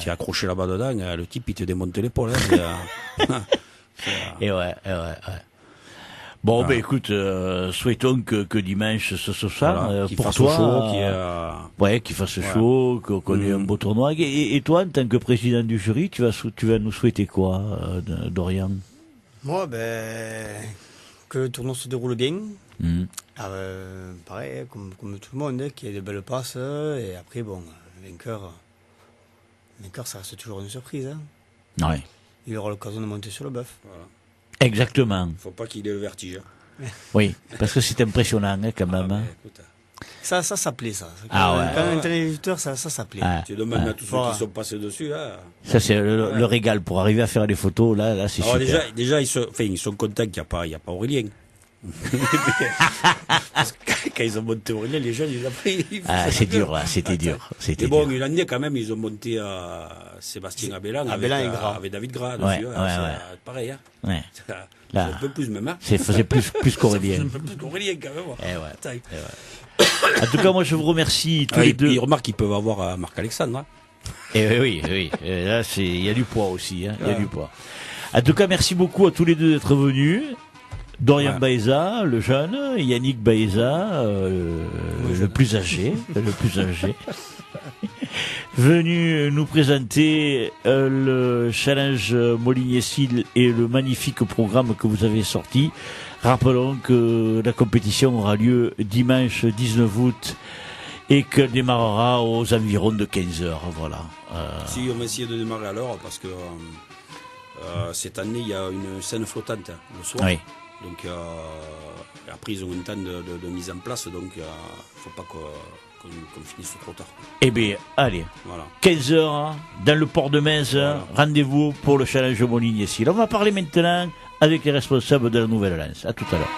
C: Tu as accroché là-bas dedans, le type, il te démonte l'épaule. Hein.
B: Et ouais. Bon, ben écoute, souhaitons que dimanche ce soit
C: qu'il
B: pour
C: fasse
B: toi,
C: chaud,
B: qu'il fasse chaud, qu'on ait un beau tournoi. Et toi, en tant que président du jury, tu vas nous souhaiter quoi, Dorian?
D: Moi, que le tournoi se déroule bien. Pareil, comme tout le monde, qu'il y ait de belles passes. Et après, bon, le vainqueur, ça reste toujours une surprise. Hein.
B: Ouais.
D: Il aura l'occasion de monter sur le bœuf.
C: Voilà.
B: Exactement.
C: Faut pas qu'il ait le vertige. Hein.
B: Oui, parce que c'est impressionnant quand même.
C: Ah,
B: Hein.
C: Écoute,
D: Ça plaît, ça.
B: Ah ouais.
D: Quand un télévision, ça plaît.
B: Ah,
C: tu demandes à tous ceux qui sont passés dessus. Hein.
B: ça, c'est le régal pour arriver à faire des photos. Là c'est
C: Alors
B: super.
C: déjà ils sont contents qu'il n'y a pas Aurélien. Parce que quand ils ont monté Aurélien, les jeunes, ils ont pris.
B: C'est dur, là. C'était dur.
C: Mais bon, une année, quand même, ils ont monté Sébastien Abélan avec David Gras.
B: Ouais.
C: Pareil. Hein.
B: Ouais.
C: Là, un peu plus même. Hein.
B: Faisait plus qu'Aurélien.
C: Un peu plus qu'Aurélien, quand même.
B: En tout cas, moi, je vous remercie tous les deux.
C: Ils remarquent qu'ils peuvent avoir Marc-Alexandre. Hein.
B: Et oui. Et là, il y a du poids aussi. Hein. Il y a du poids. En tout cas, merci beaucoup à tous les deux d'être venus. Dorian Baeza, le jeune, Yannick Baeza, le plus âgé, venu nous présenter le challenge Moligny-Sille et le magnifique programme que vous avez sorti. Rappelons que la compétition aura lieu dimanche 19 août et qu'elle démarrera aux environs de 15h. Voilà.
C: Si on va essayer de démarrer à l'heure parce que cette année il y a une scène flottante le soir.
B: Oui.
C: Donc après ils ont un temps de mise en place, donc faut pas qu'on finisse trop tard.
B: Eh bien, allez,
C: voilà.
B: 15h dans le port de Metz, rendez-vous pour le challenge Moligny-Sille. On va parler maintenant avec les responsables de la Nouvelle Lens. À tout à l'heure.